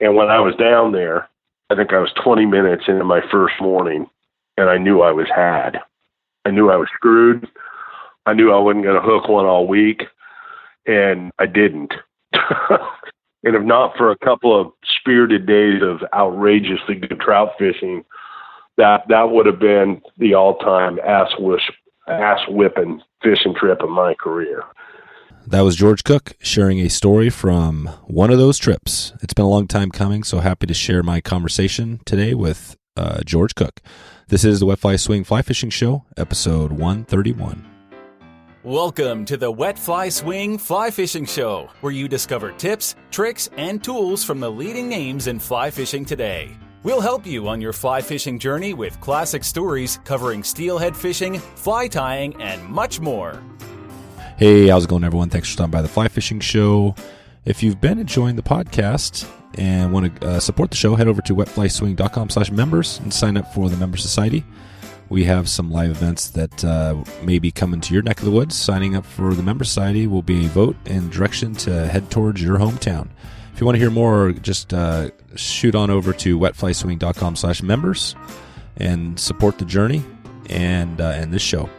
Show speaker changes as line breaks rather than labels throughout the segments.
And when I was down there, I think I was 20 minutes into my first morning, and I knew I was had. I knew I was screwed. I knew I wasn't going to hook one all week, and I didn't. And if not for a couple of spirited days of outrageously good trout fishing, that would have been the all-time ass-whipping fishing trip of my career.
That was George Cook sharing a story from one of those trips. It's been a long time coming, so happy to share my conversation today with George Cook. This is the Wet Fly Swing Fly Fishing Show, episode 131.
Welcome to the Wet Fly Swing Fly Fishing Show, where you discover tips, tricks, and tools from the leading names in fly fishing today. We'll help you on your fly fishing journey with classic stories covering steelhead fishing, fly tying, and much more.
Hey, how's it going, everyone? Thanks for stopping by the Fly Fishing Show. If you've been enjoying the podcast and want to support the show, head over to wetflyswing.com/members and sign up for the Member Society. We have some live events that may be coming to your neck of the woods. Signing up for the Member Society will be a vote and direction to head towards your hometown. If you want to hear more, just shoot on over to wetflyswing.com/members and support the journey and this show.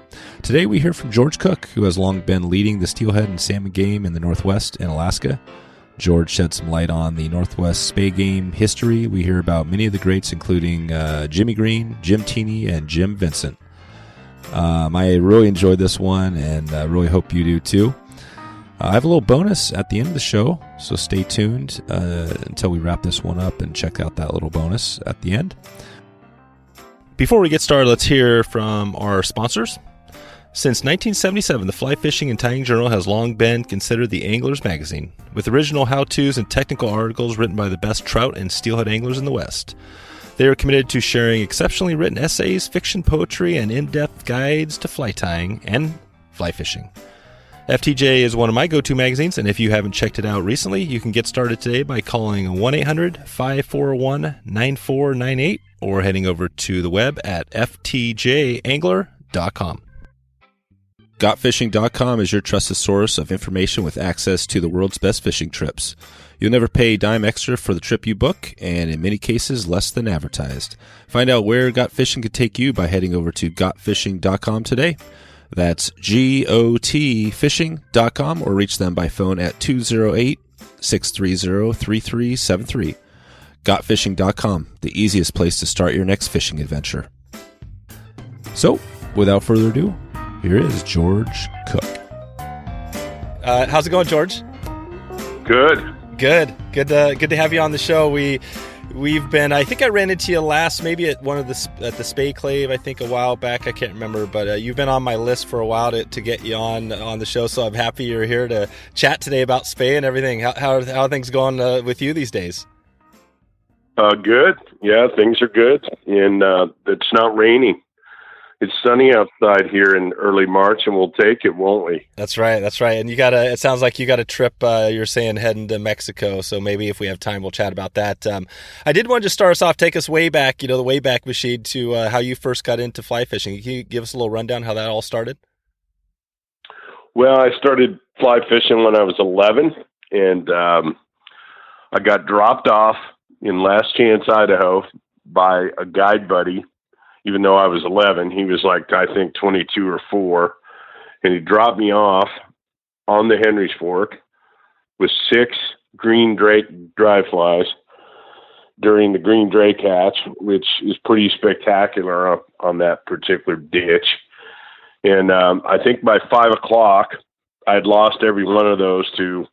Today we hear from George Cook, who has long been leading the steelhead and salmon game in the Northwest and Alaska. George shed some light on the Northwest Spey game history. We hear about many of the greats, including Jimmy Green, Jim Teeney, and Jim Vincent. I really enjoyed this one, and I really hope you do too. I have a little bonus at the end of the show, so stay tuned until we wrap this one up and check out that little bonus at the end. Before we get started, let's hear from our sponsors. Since 1977, the Fly Fishing and Tying Journal has long been considered the angler's magazine, with original how-tos and technical articles written by the best trout and steelhead anglers in the West. They are committed to sharing exceptionally written essays, fiction, poetry, and in-depth guides to fly tying and fly fishing. FTJ is one of my go-to magazines, and if you haven't checked it out recently, you can get started today by calling 1-800-541-9498 or heading over to the web at ftjangler.com. GotFishing.com is your trusted source of information with access to the world's best fishing trips. You'll never pay a dime extra for the trip you book, and in many cases, less than advertised. Find out where Got Fishing could take you by heading over to GotFishing.com today. That's GOTFishing.com, or reach them by phone at 208-630-3373. GotFishing.com, the easiest place to start your next fishing adventure. So, without further ado, here is George Cook.
How's it going, George?
Good.
Good to have you on the show. We've been. I think I ran into you last, maybe at one of at the Spey Clave. I think a while back. I can't remember, but you've been on my list for a while to get you on the show. So I'm happy you're here to chat today about Spey and everything. How are things going with you these days?
Good. Yeah, things are good, and it's not raining. It's sunny outside here in early March, and we'll take it, won't we?
That's right. And it sounds like you got a trip, you're saying heading to Mexico, so maybe if we have time, we'll chat about that. I did want to start us off, take us way back, the Wayback Machine, to how you first got into fly fishing. Can you give us a little rundown how that all started?
Well, I started fly fishing when I was 11, and I got dropped off in Last Chance, Idaho by a guide buddy. Even though I was 11, he was like, I think 22 or 4. And he dropped me off on the Henry's Fork with 6 green drake dry flies during the green drake hatch, which is pretty spectacular on that particular ditch. And I think by 5 o'clock, I'd lost every one of those to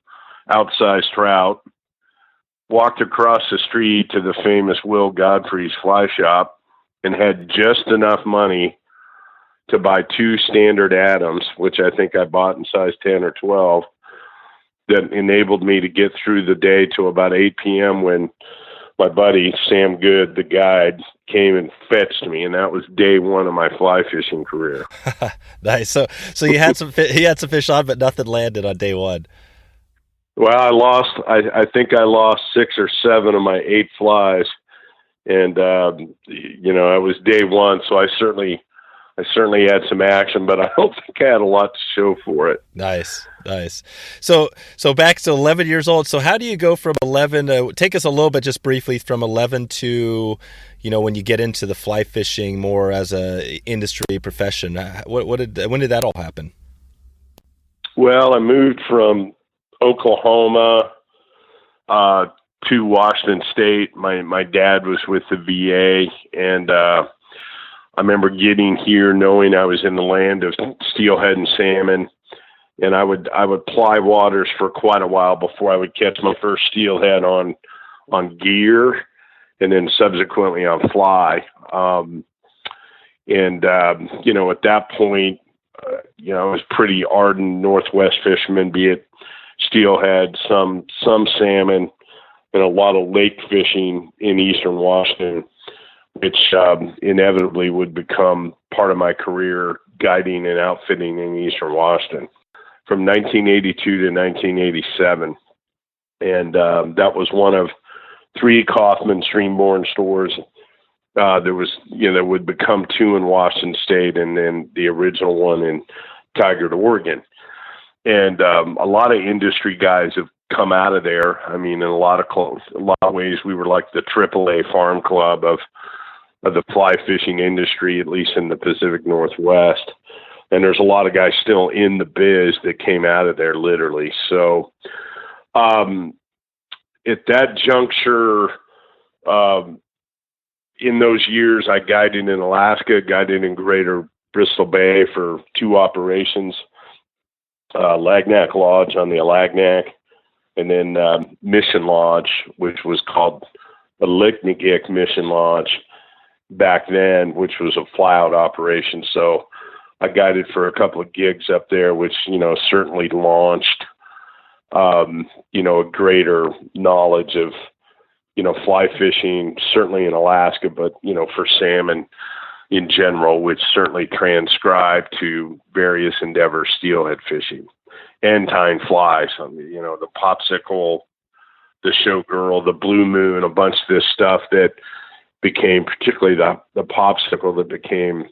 outsized trout, walked across the street to the famous Will Godfrey's fly shop, and had just enough money to buy 2 standard Adams, which I think I bought in size 10 or 12, that enabled me to get through the day till about 8 p.m. when my buddy, Sam Good, the guide, came and fetched me, and that was day one of my fly fishing career.
Nice. So you had he had some fish on, but nothing landed on day one.
Well, I think I lost 6 or 7 of my 8 flies. And, it was day one, so I certainly I certainly had some action, but I don't think I had a lot to show for it.
Nice. So back to 11 years old. So how do you go from 11 to, take us a little bit just briefly from 11 to, when you get into the fly fishing more as a industry profession? When did that all happen?
Well, I moved from Oklahoma to Washington State. My dad was with the VA, and I remember getting here knowing I was in the land of steelhead and salmon, and I would ply waters for quite a while before I would catch my first steelhead on gear, and then subsequently on fly. At that point, I was pretty ardent Northwest fisherman, be it steelhead, some salmon, and a lot of lake fishing in eastern Washington, which inevitably would become part of my career, guiding and outfitting in eastern Washington from 1982 to 1987. And that was one of 3 Kaufman streamborn stores. There would become 2 in Washington State, and then the original one in Tigard, Oregon. And a lot of industry guys have come out of there. I mean, in a lot of ways, we were like the AAA farm club of the fly fishing industry, at least in the Pacific Northwest. And there's a lot of guys still in the biz that came out of there, literally. So at that juncture, in those years, I guided in Alaska, guided in Greater Bristol Bay for 2 operations, Lagnac Lodge on the Alagnac, and then Mission Lodge, which was called the Licknick Mission Lodge back then, which was a fly-out operation. So I guided for a couple of gigs up there, which, certainly launched, a greater knowledge of, fly fishing, certainly in Alaska, but, for salmon in general, which certainly transcribed to various endeavor steelhead fishing and tying flies. The Popsicle, the Showgirl, the Blue Moon, a bunch of this stuff that became, particularly the Popsicle, that became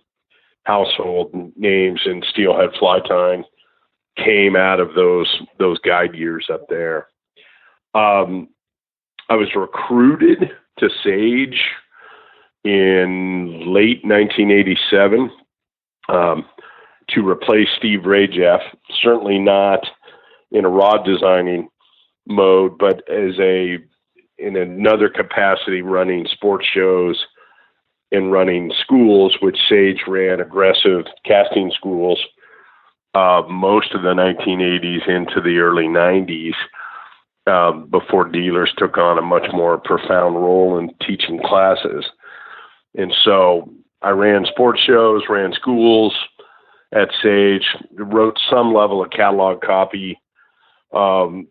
household names in steelhead fly tying, came out of those guide years up there. I was recruited to Sage in late 1987 to replace Steve Rajeff, certainly not in a rod designing mode, but in another capacity, running sports shows and running schools, which Sage ran aggressive casting schools most of the 1980s into the early 90s. Before dealers took on a much more profound role in teaching classes. And so I ran sports shows, ran schools at Sage, wrote some level of catalog copy on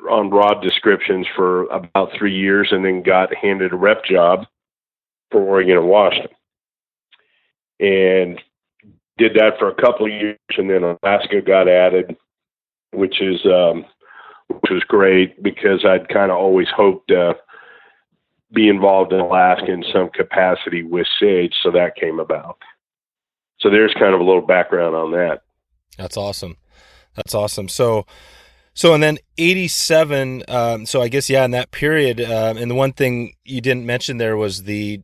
rod descriptions for about 3 years, and then got handed a rep job for Oregon and Washington. And did that for a couple of years, and then Alaska got added, which was great because I'd kind of always hoped to be involved in Alaska in some capacity with Sage, so that came about. So there's kind of a little background on that.
That's awesome. So and then 87, so I guess, in that period, and the one thing you didn't mention there was the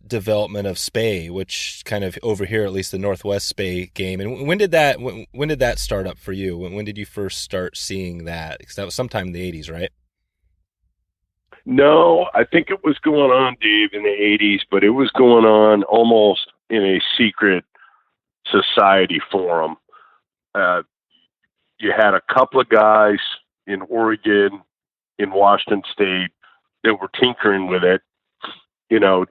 development of Spey, which kind of over here, at least the Northwest Spey game. And when did that start up for you? When did you first start seeing that? Because that was sometime in the 80s, right?
No, I think it was going on, Dave, in the 80s, but it was going on almost in a secret society forum. You had a couple of guys in Oregon, in Washington State, that were tinkering with it.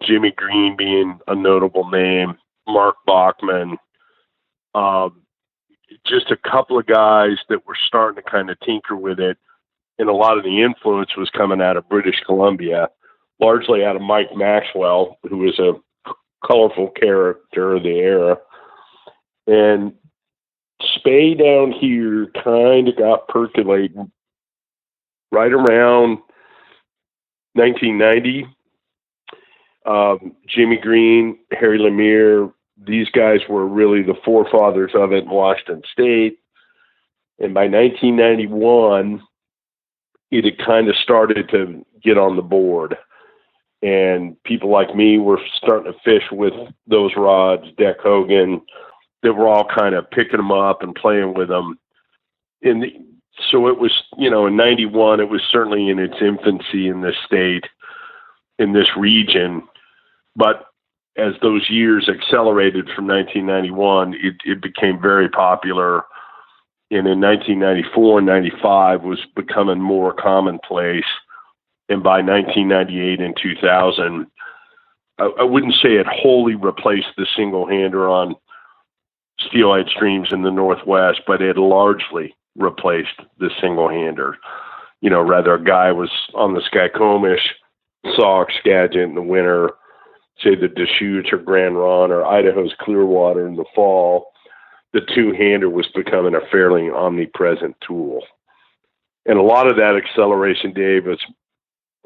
Jimmy Green being a notable name, Mark Bachman, just a couple of guys that were starting to kind of tinker with it. And a lot of the influence was coming out of British Columbia, largely out of Mike Maxwell, who was a colorful character of the era. And Spey down here kind of got percolating right around 1990. Jimmy Green, Harry Lemire, these guys were really the forefathers of it in Washington State. And by 1991, it had kind of started to get on the board. And people like me were starting to fish with those rods, Deck Hogan, that were all kind of picking them up and playing with them. So it was, in 91, it was certainly in its infancy in this state, in this region. But as those years accelerated from 1991, it became very popular. And in 1994 and 95 was becoming more commonplace. And by 1998 and 2000, I wouldn't say it wholly replaced the single-hander on steelhead streams in the Northwest, but it largely replaced the single-hander. Rather a guy was on the Skykomish, saw Skagit in the winter, say the Deschutes or Grand Ronde or Idaho's Clearwater in the fall, the two-hander was becoming a fairly omnipresent tool. And a lot of that acceleration, Dave, was,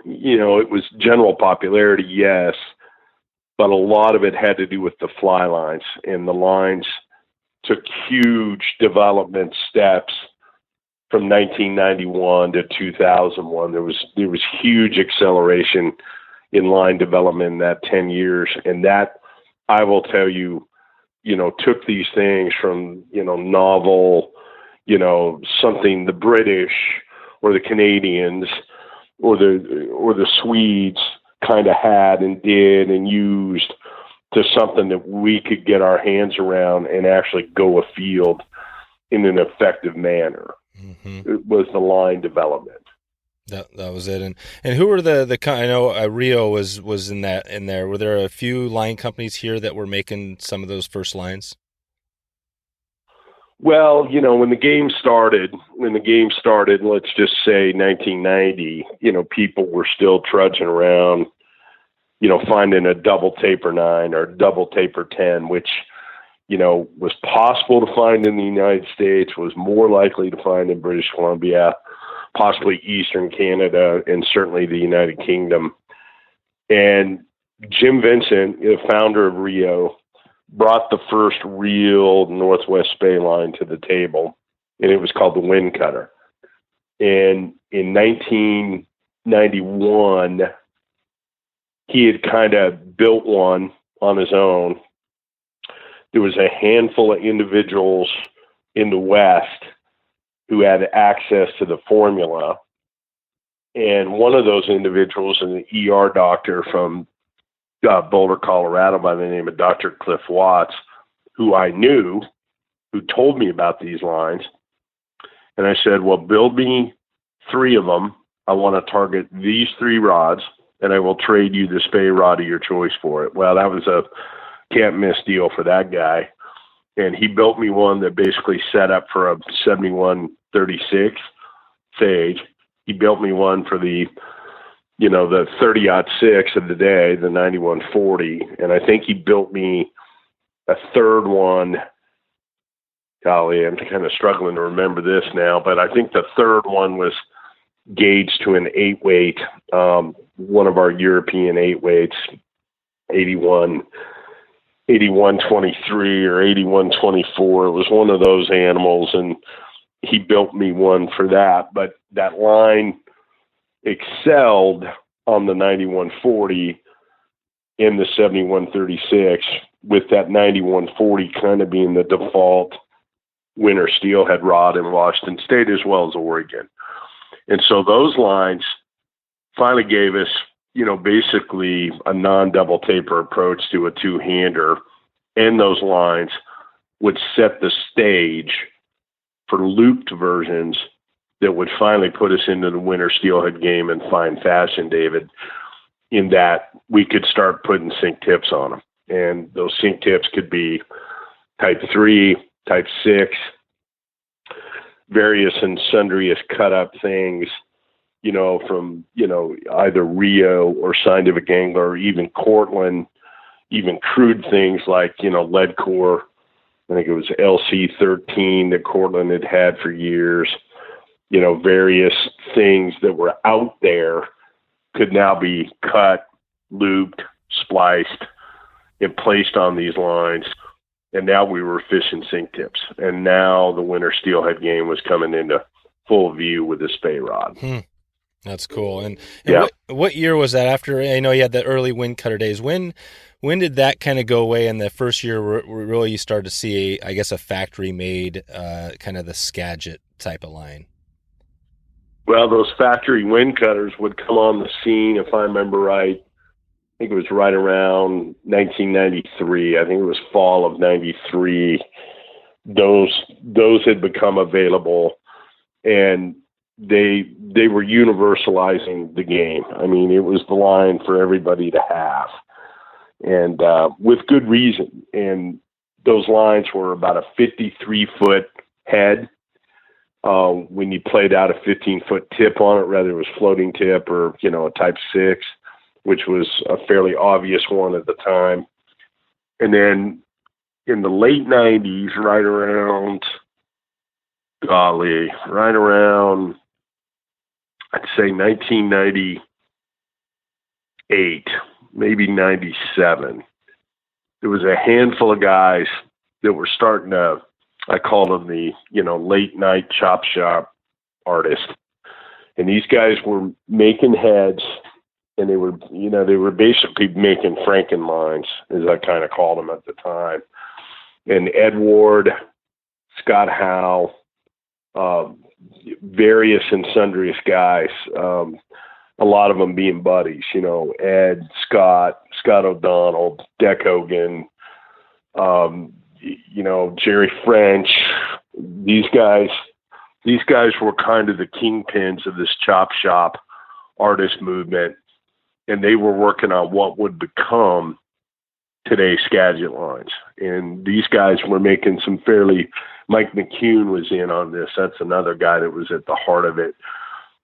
it was general popularity, yes, but a lot of it had to do with the fly lines. And the lines took huge development steps from 1991 to 2001. There was huge acceleration in line development in that 10 years. And that, I will tell you, took these things from, novel, something the British or the Canadians or the Swedes kind of had and did and used to something that we could get our hands around and actually go afield in an effective manner. Mm-hmm. It was the line development.
That was it. And who were the I know Rio was in there. Were there a few line companies here that were making some of those first lines?
Well, when the game started, let's just say 1990, people were still trudging around, finding a double taper 9 or double taper 10, which, was possible to find in the United States, was more likely to find in British Columbia, possibly Eastern Canada, and certainly the United Kingdom. And Jim Vincent, the founder of Rio, brought the first real Northwest Spey line to the table, and it was called the Wind Cutter. And in 1991, he had kind of built one on his own. There was a handful of individuals in the West who had access to the formula. And one of those individuals, an ER doctor from Boulder, Colorado, by the name of Dr. Cliff Watts, who I knew, who told me about these lines. And I said, well, build me 3 of them. I want to target these 3 rods, and I will trade you the Spey rod of your choice for it. Well, that was a can't miss deal for that guy. And he built me one that basically set up for a 7136 Sage. He built me one for the, the 30-06 of the day, the 9140. And I think he built me a third one. Golly, I'm kind of struggling to remember this now, but I think the third one was gauged to an 8-weight, one of our European 8-weights, 8123 or 8124. It was one of those animals, and he built me one for that. But that line excelled on the 9140 in the 7136, with that 9140 kind of being the default winter steelhead rod in Washington State as well as Oregon. And so those lines finally gave us, basically a non-double taper approach to a two-hander, and those lines would set the stage for looped versions that would finally put us into the winter steelhead game in fine fashion, David, in that we could start putting sink tips on them. And those sink tips could be type 3, type 6, various and sundriest cut-up things, from, either Rio or Scientific Angler or even Cortland, even crude things like, lead core. I think it was LC13 that Cortland had for years. Various things that were out there could now be cut, looped, spliced, and placed on these lines And now we were fishing sink tips. And now the winter steelhead game was coming into full view with the Spey rod.
That's cool. And
yeah.
what year was that? After, I know you had the early wind cutter days. When did that kind of go away? And the first year really you started to see, I guess, a factory made kind of the Skagit type of line?
Well, those factory wind cutters would come on the scene, if I remember right. I think it was right around 1993. I think it was fall of 93. Those had become available, and they were universalizing the game. I mean, it was the line for everybody to have, and with good reason. And those lines were about a 53-foot head. When you played out a 15-foot tip on it, whether it was floating tip or, a type 6, which was a fairly obvious one at the time. And then in the late 90s, right around, I'd say 1998, maybe 97, there was a handful of guys that were starting to, I called them the, late night chop shop artist. And these guys were making heads, and they were basically making Franken lines, as I kind of called them at the time. And Ed Ward, Scott Howe, various and sundry guys, a lot of them being buddies, Ed, Scott O'Donnell, Deck Hogan, Jerry French. These guys were kind of the kingpins of this chop shop artist movement, and they were working on what would become today's Skagit lines. And these guys were making some Mike McCune was in on this. That's another guy that was at the heart of it.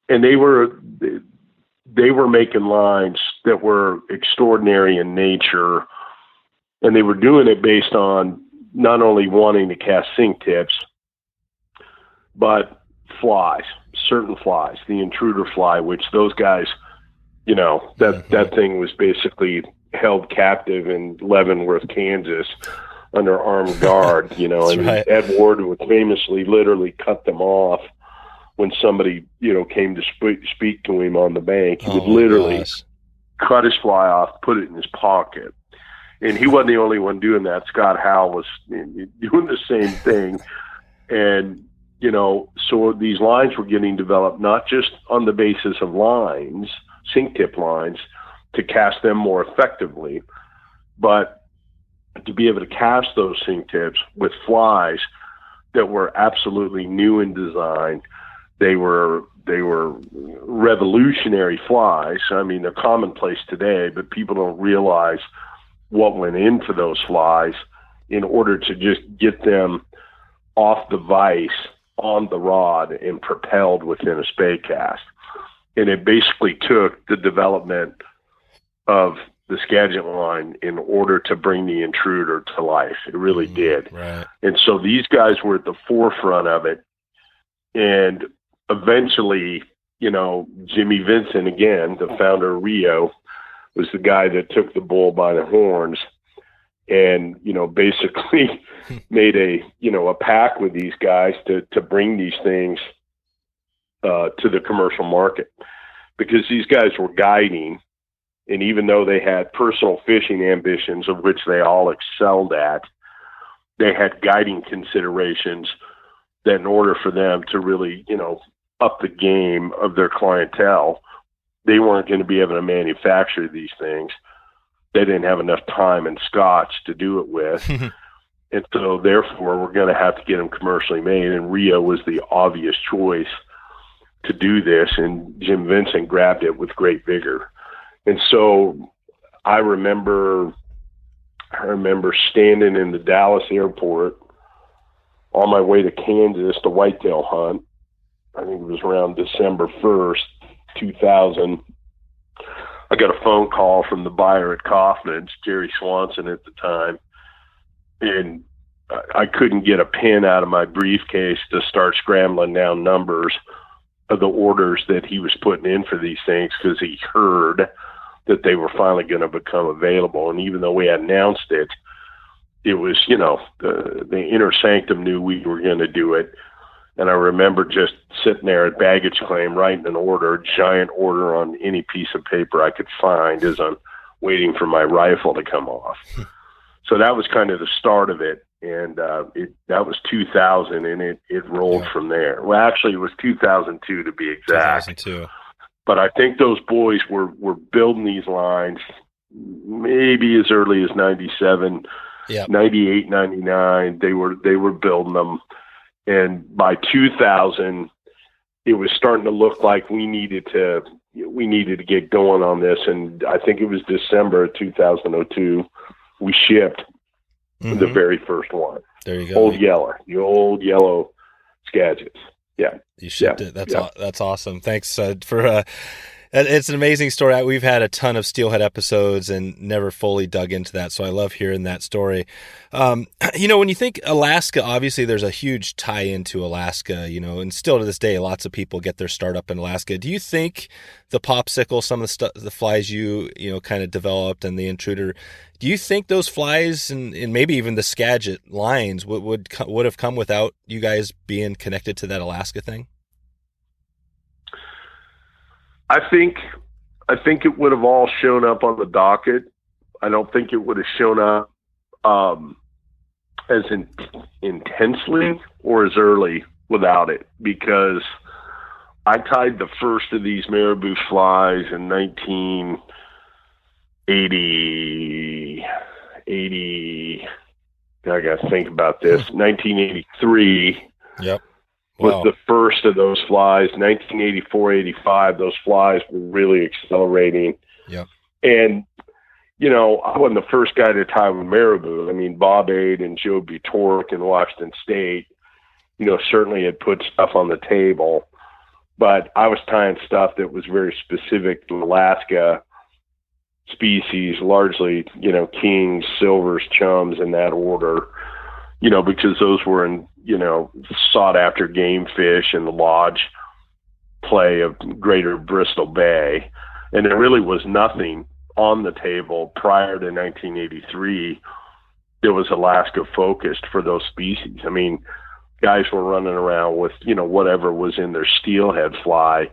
And they were making lines that were extraordinary in nature, and they were doing it based on not only wanting to cast sink tips, but flies, certain flies, the intruder fly, which those guys, that thing was basically held captive in Leavenworth, Kansas, under armed guard, and
right.
Ed Ward would famously literally cut them off when somebody, came to speak to him on the bank. He would literally cut his fly off, put it in his pocket. And he wasn't the only one doing that. Scott Howe was doing the same thing. And, so these lines were getting developed not just on the basis of lines, sink tip lines, to cast them more effectively, but to be able to cast those sink tips with flies that were absolutely new in design. They were revolutionary flies. I mean, they're commonplace today, but people don't realize what went into those flies in order to just get them off the vise on the rod and propelled within a Spey cast. And it basically took the development of the Skagit line in order to bring the intruder to life. It really did.
Right.
And so these guys were at the forefront of it. And eventually, Jimmy Vincent, again, the founder of Rio, was the guy that took the bull by the horns and, basically made a pact with these guys to bring these things to the commercial market, because these guys were guiding. And even though they had personal fishing ambitions, of which they all excelled at, they had guiding considerations that in order for them to really, up the game of their clientele, they weren't going to be able to manufacture these things. They didn't have enough time and scotch to do it with. And so therefore we're going to have to get them commercially made. And Rio was the obvious choice to do this. And Jim Vincent grabbed it with great vigor. And so I remember standing in the Dallas airport on my way to Kansas to whitetail hunt. I think it was around December 1st, 2000. I got a phone call from the buyer at Kaufman's, Jerry Swanson at the time, and I couldn't get a pen out of my briefcase to start scrambling down numbers of the orders that he was putting in for these things, because he heard that they were finally going to become available. And even though we had announced it, it was, the inner sanctum knew we were going to do it. And I remember just sitting there at baggage claim, writing an order, giant order on any piece of paper I could find as I'm waiting for my rifle to come off. So that was kind of the start of it. And that was 2000, and it rolled from there. Well, actually, it was 2002 to be exact.
2002.
But I think those boys were building these lines maybe as early as 97, 98, 99. They were building them. And by 2000, it was starting to look like we needed to get going on this. And I think it was December of 2002, we shipped the very first one.
There you go.
The old yellow Skagits. Yeah.
You shipped it. That's awesome. Thanks for it's an amazing story. We've had a ton of Steelhead episodes and never fully dug into that, so I love hearing that story. When you think Alaska, obviously there's a huge tie into Alaska, and still to this day, lots of people get their start up in Alaska. Do you think the Popsicle, some of the flies you kind of developed, and the intruder, do you think those flies and maybe even the Skagit lines would have come without you guys being connected to that Alaska thing?
I think it would have all shown up on the docket. I don't think it would have shown up as intensely or as early without it, because I tied the first of these marabou flies in 1980. I got to think about this. 1983.
Yep.
Was the first of those flies. 1984, 85, those flies were really accelerating.
Yep.
And, I wasn't the first guy to tie with marabou. I mean, Bob Aid and Joe Butork in Washington State, certainly had put stuff on the table. But I was tying stuff that was very specific to Alaska species, largely, kings, silvers, chums, in that order, because those were in, sought after game fish in the lodge play of Greater Bristol Bay. And there really was nothing on the table prior to 1983 that was Alaska focused for those species. I mean, guys were running around with, whatever was in their steelhead fly,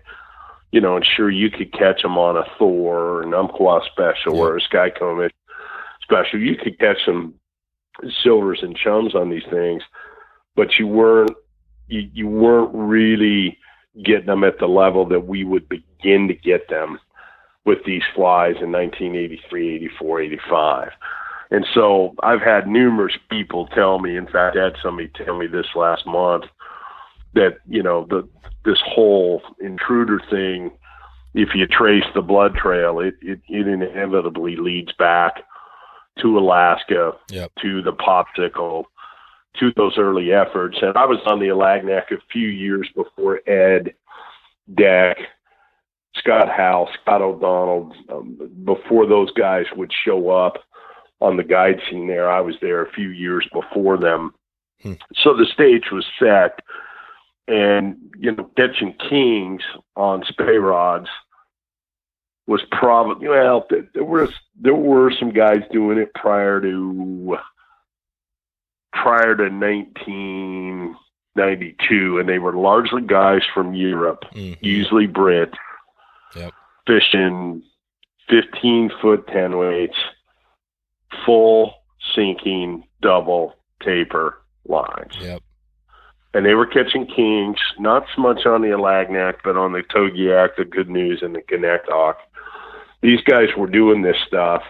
and sure, you could catch them on a Thor or an Umpqua special or a Skycomb special. You could catch some silvers and chums on these things, but you weren't really getting them at the level that we would begin to get them with these flies in 1983, 84, 85. And so I've had numerous people tell me, in fact, I had somebody tell me this last month, that, this whole intruder thing, if you trace the blood trail, it inevitably leads back to Alaska, to the Popsicle, to those early efforts. And I was on the Alagnac a few years before Ed, Deck, Scott Howe, Scott O'Donnell, before those guys would show up on the guide scene there. I was there a few years before them. So the stage was set, and, catching kings on Spey rods was probably, there were some guys doing it prior to 1992, and they were largely guys from Europe, usually Brit, fishing 15-foot 10 weights, full sinking double taper lines. And they were catching kings, not so much on the Alagnac, but on the Togiak, the Good News, and the Ganektok. These guys were doing this stuff,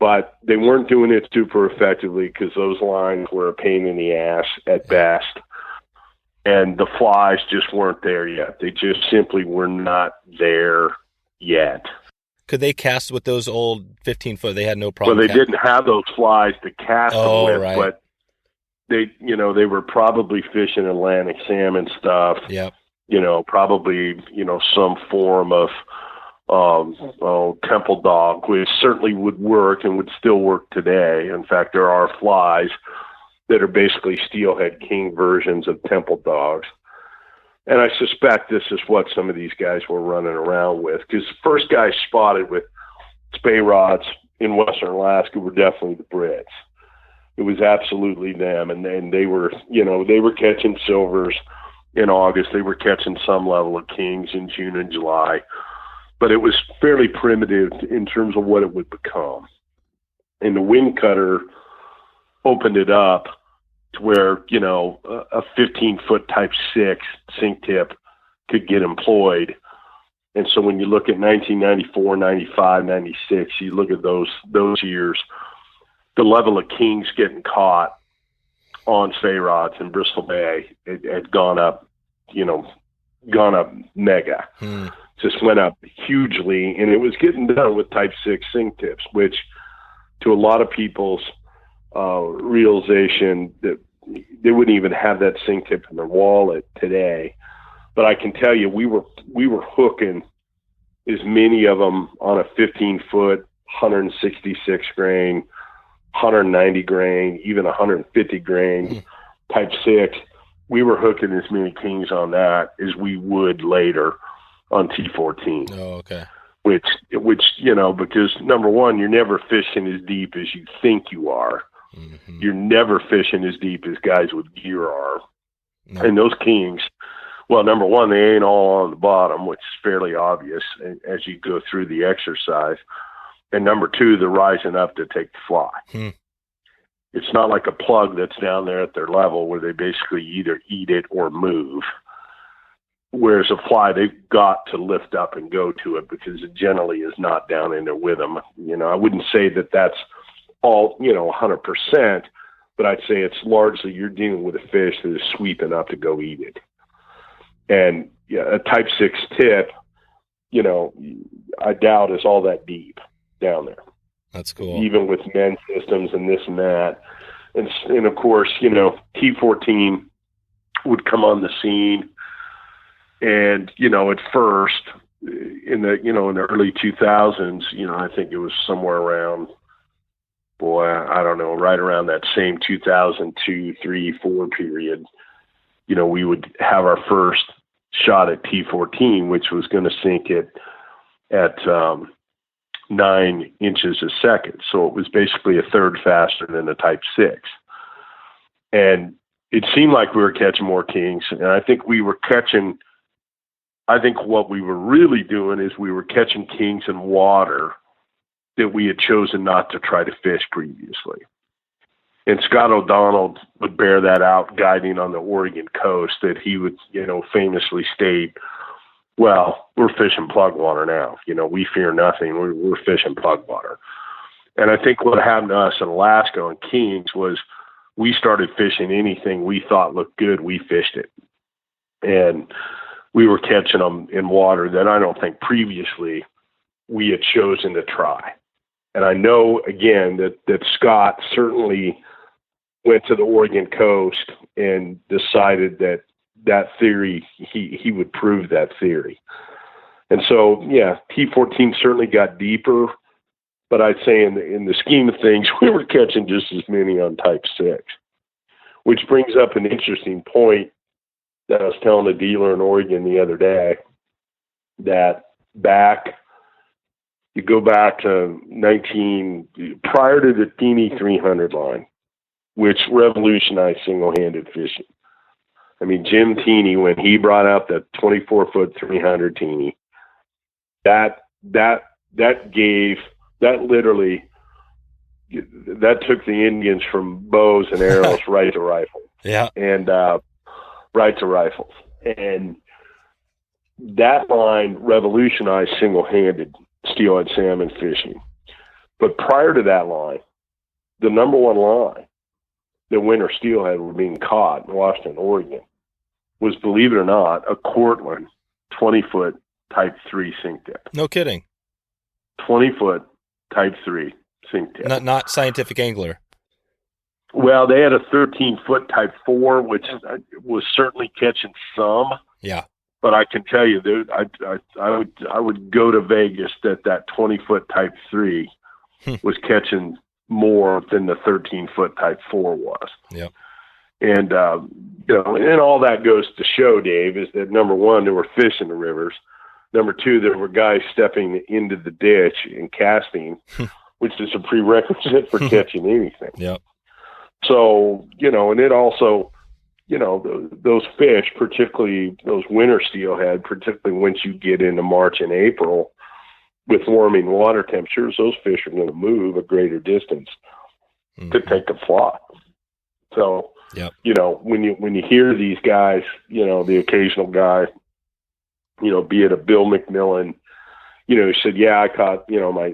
but they weren't doing it super effectively because those lines were a pain in the ass at best. And the flies just weren't there yet. They just simply were not there yet.
Could they cast with those old 15-foot? They had no problem.
Well, they didn't have those flies to cast them with, but they were probably fishing Atlantic salmon stuff. Probably, some form of temple dog, which certainly would work and would still work today. In fact, there are flies that are basically steelhead king versions of temple dogs. And I suspect this is what some of these guys were running around with, because the first guys spotted with Spey rods in Western Alaska were definitely the Brits. It was absolutely them. And then they were catching silvers in August. They were catching some level of kings in June and July. But it was fairly primitive in terms of what it would become. And the wind cutter opened it up to where, a 15-foot type 6 sink tip could get employed. And so when you look at 1994, 95, 96, you look at those years, the level of kings getting caught on Spey rods in Bristol Bay, it had gone up mega. Just went up hugely, and it was getting done with type 6 sink tips, which to a lot of people's realization that they wouldn't even have that sink tip in their wallet today. But I can tell you, we were hooking as many of them on a 15-foot, 166 grain, 190 grain, even 150 grain type 6. We were hooking as many kings on that as we would later on T14.
Oh, okay.
Which because number one, you're never fishing as deep as you think you are. Mm-hmm. You're never fishing as deep as guys with gear are. No. And those kings, well, number one, they ain't all on the bottom, which is fairly obvious as you go through the exercise. And number two, they're rising up to take the fly. It's not like a plug that's down there at their level where they basically either eat it or move. Whereas a fly, they've got to lift up and go to it because it generally is not down in there with them. I wouldn't say that that's all, 100%, but I'd say it's largely you're dealing with a fish that is sweeping up to go eat it. And a type 6 tip, I doubt is all that deep down there.
That's cool. Even
with men's systems and this and that. And of course, T14 would come on the scene. And, at first in the early 2000s, I think it was somewhere around, I don't know, right around that same 2002, 3, 4 period, we would have our first shot at T14, which was going to sink it at 9 inches a second. So it was basically a third faster than a type 6. And it seemed like we were catching more kings. And I think what we were really doing is we were catching kings in water that we had chosen not to try to fish previously. And Scott O'Donnell would bear that out guiding on the Oregon coast, that he would, famously state, well, we're fishing plug water now. We fear nothing. We're fishing plug water. And I think what happened to us in Alaska on kings was we started fishing anything we thought looked good, we fished it. And we were catching them in water that I don't think previously we had chosen to try. And I know, again, that Scott certainly went to the Oregon coast and decided that theory, he would prove that theory. And so, T14 certainly got deeper, but I'd say in the scheme of things, we were catching just as many on type 6, which brings up an interesting point that I was telling a dealer in Oregon the other day, that you go back to prior to the Teeny 300 line, which revolutionized single-handed fishing. I mean, Jim Teeny, when he brought out the 24-foot 300 Teeny, that took the Indians from bows and arrows right to rifles.
Yeah.
And right to rifles. And that line revolutionized single-handed steelhead salmon fishing. But prior to that line, the number one line that winter steelhead were being caught in Washington, Oregon, was, believe it or not, a Cortland 20-foot type 3 sink tip.
No kidding.
20-foot type 3 sink tip.
Not Scientific Angler.
Well, they had a 13-foot type 4, which was certainly catching some.
Yeah.
But I can tell you, dude, I would go to Vegas that 20-foot type 3 was catching more than the 13-foot type 4 was.
Yep.
And and all that goes to show, Dave, is that number one, there were fish in the rivers. Number two, there were guys stepping into the ditch and casting, which is a prerequisite for catching anything.
Yep.
So, and it also, those fish, particularly those winter steelhead, particularly once you get into March and April with warming water temperatures, those fish are going to move a greater distance to take a fly. So,
yep.
When you hear these guys, the occasional guy, be it a Bill McMillan, he said, yeah, I caught, my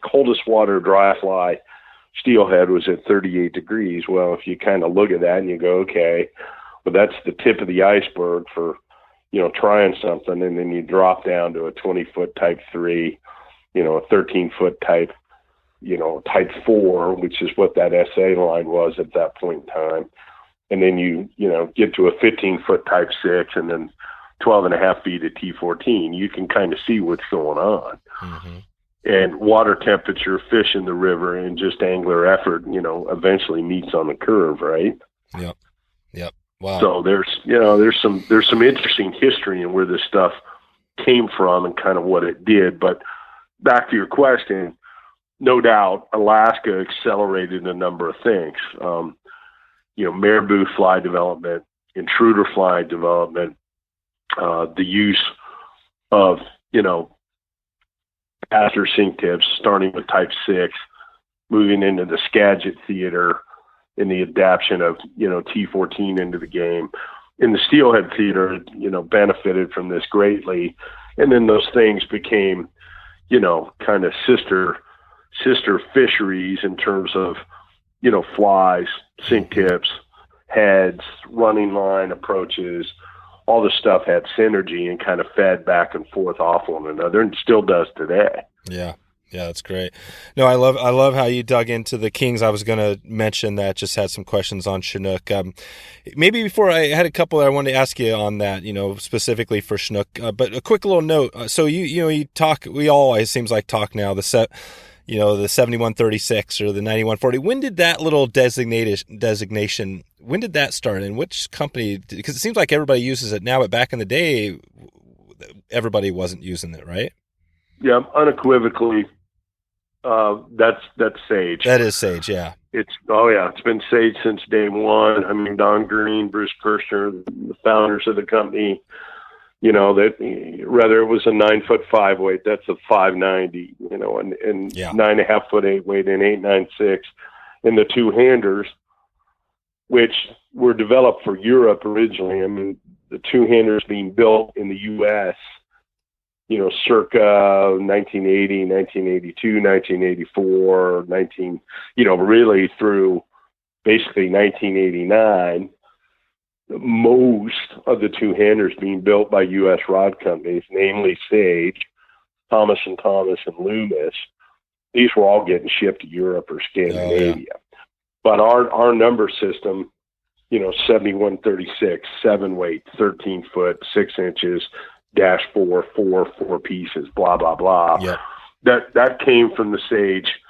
coldest water dry fly steelhead was at 38 degrees. Well, if you kind of look at that and you go, okay, well, that's the tip of the iceberg for, trying something. And then you drop down to a 20-foot type 3, a 13-foot type, type 4, which is what that SA line was at that point in time. And then you get to a 15-foot type 6 and then 12.5 feet at T14. You can kind of see what's going on. Mm-hmm. And water temperature, fish in the river, and just angler effort, eventually meets on the curve, right?
Yep. Wow.
So there's some interesting history in where this stuff came from and kind of what it did. But back to your question, no doubt, Alaska accelerated a number of things. Marabou fly development, intruder fly development, the use of, faster sink tips, starting with type 6, moving into the Skagit theater and the adaptation of, T14 into the game. In the steelhead theater, benefited from this greatly. And then those things became, kind of sister fisheries in terms of, flies, sink tips, heads, running line approaches. All this stuff had synergy and kind of fed back and forth off one another, and still does today.
Yeah, that's great. No, I love how you dug into the Kings. I was going to mention that. Just had some questions on Chinook. Maybe before I had a couple I wanted to ask you on that, specifically for Chinook. But a quick little note. So you talk. We all, it seems like, talk now. The 7136 or the 9140. When did that little designation? When did that start? And which company? Because it seems like everybody uses it now, but back in the day, everybody wasn't using it, right?
Yeah, unequivocally, that's Sage.
That is Sage, yeah.
It's been Sage since day one. I mean, Don Green, Bruce Kirshner, the founders of the company. That whether it was a 9-foot 5 weight, that's a 590. And 9.5 foot 8 weight and 896, and the two handers, which were developed for Europe originally. I mean, the two handers being built in the U.S. Circa 1980, 1982, 1984, really through basically 1989. Most of the two handers being built by U.S. rod companies, namely Sage, Thomas & Thomas, and Loomis. These were all getting shipped to Europe or Scandinavia. Oh, yeah. But our number system, 7136, 7 weight, 13 foot, 6 inches, -4, 4 pieces, blah, blah, blah.
Yep.
That came from the Sage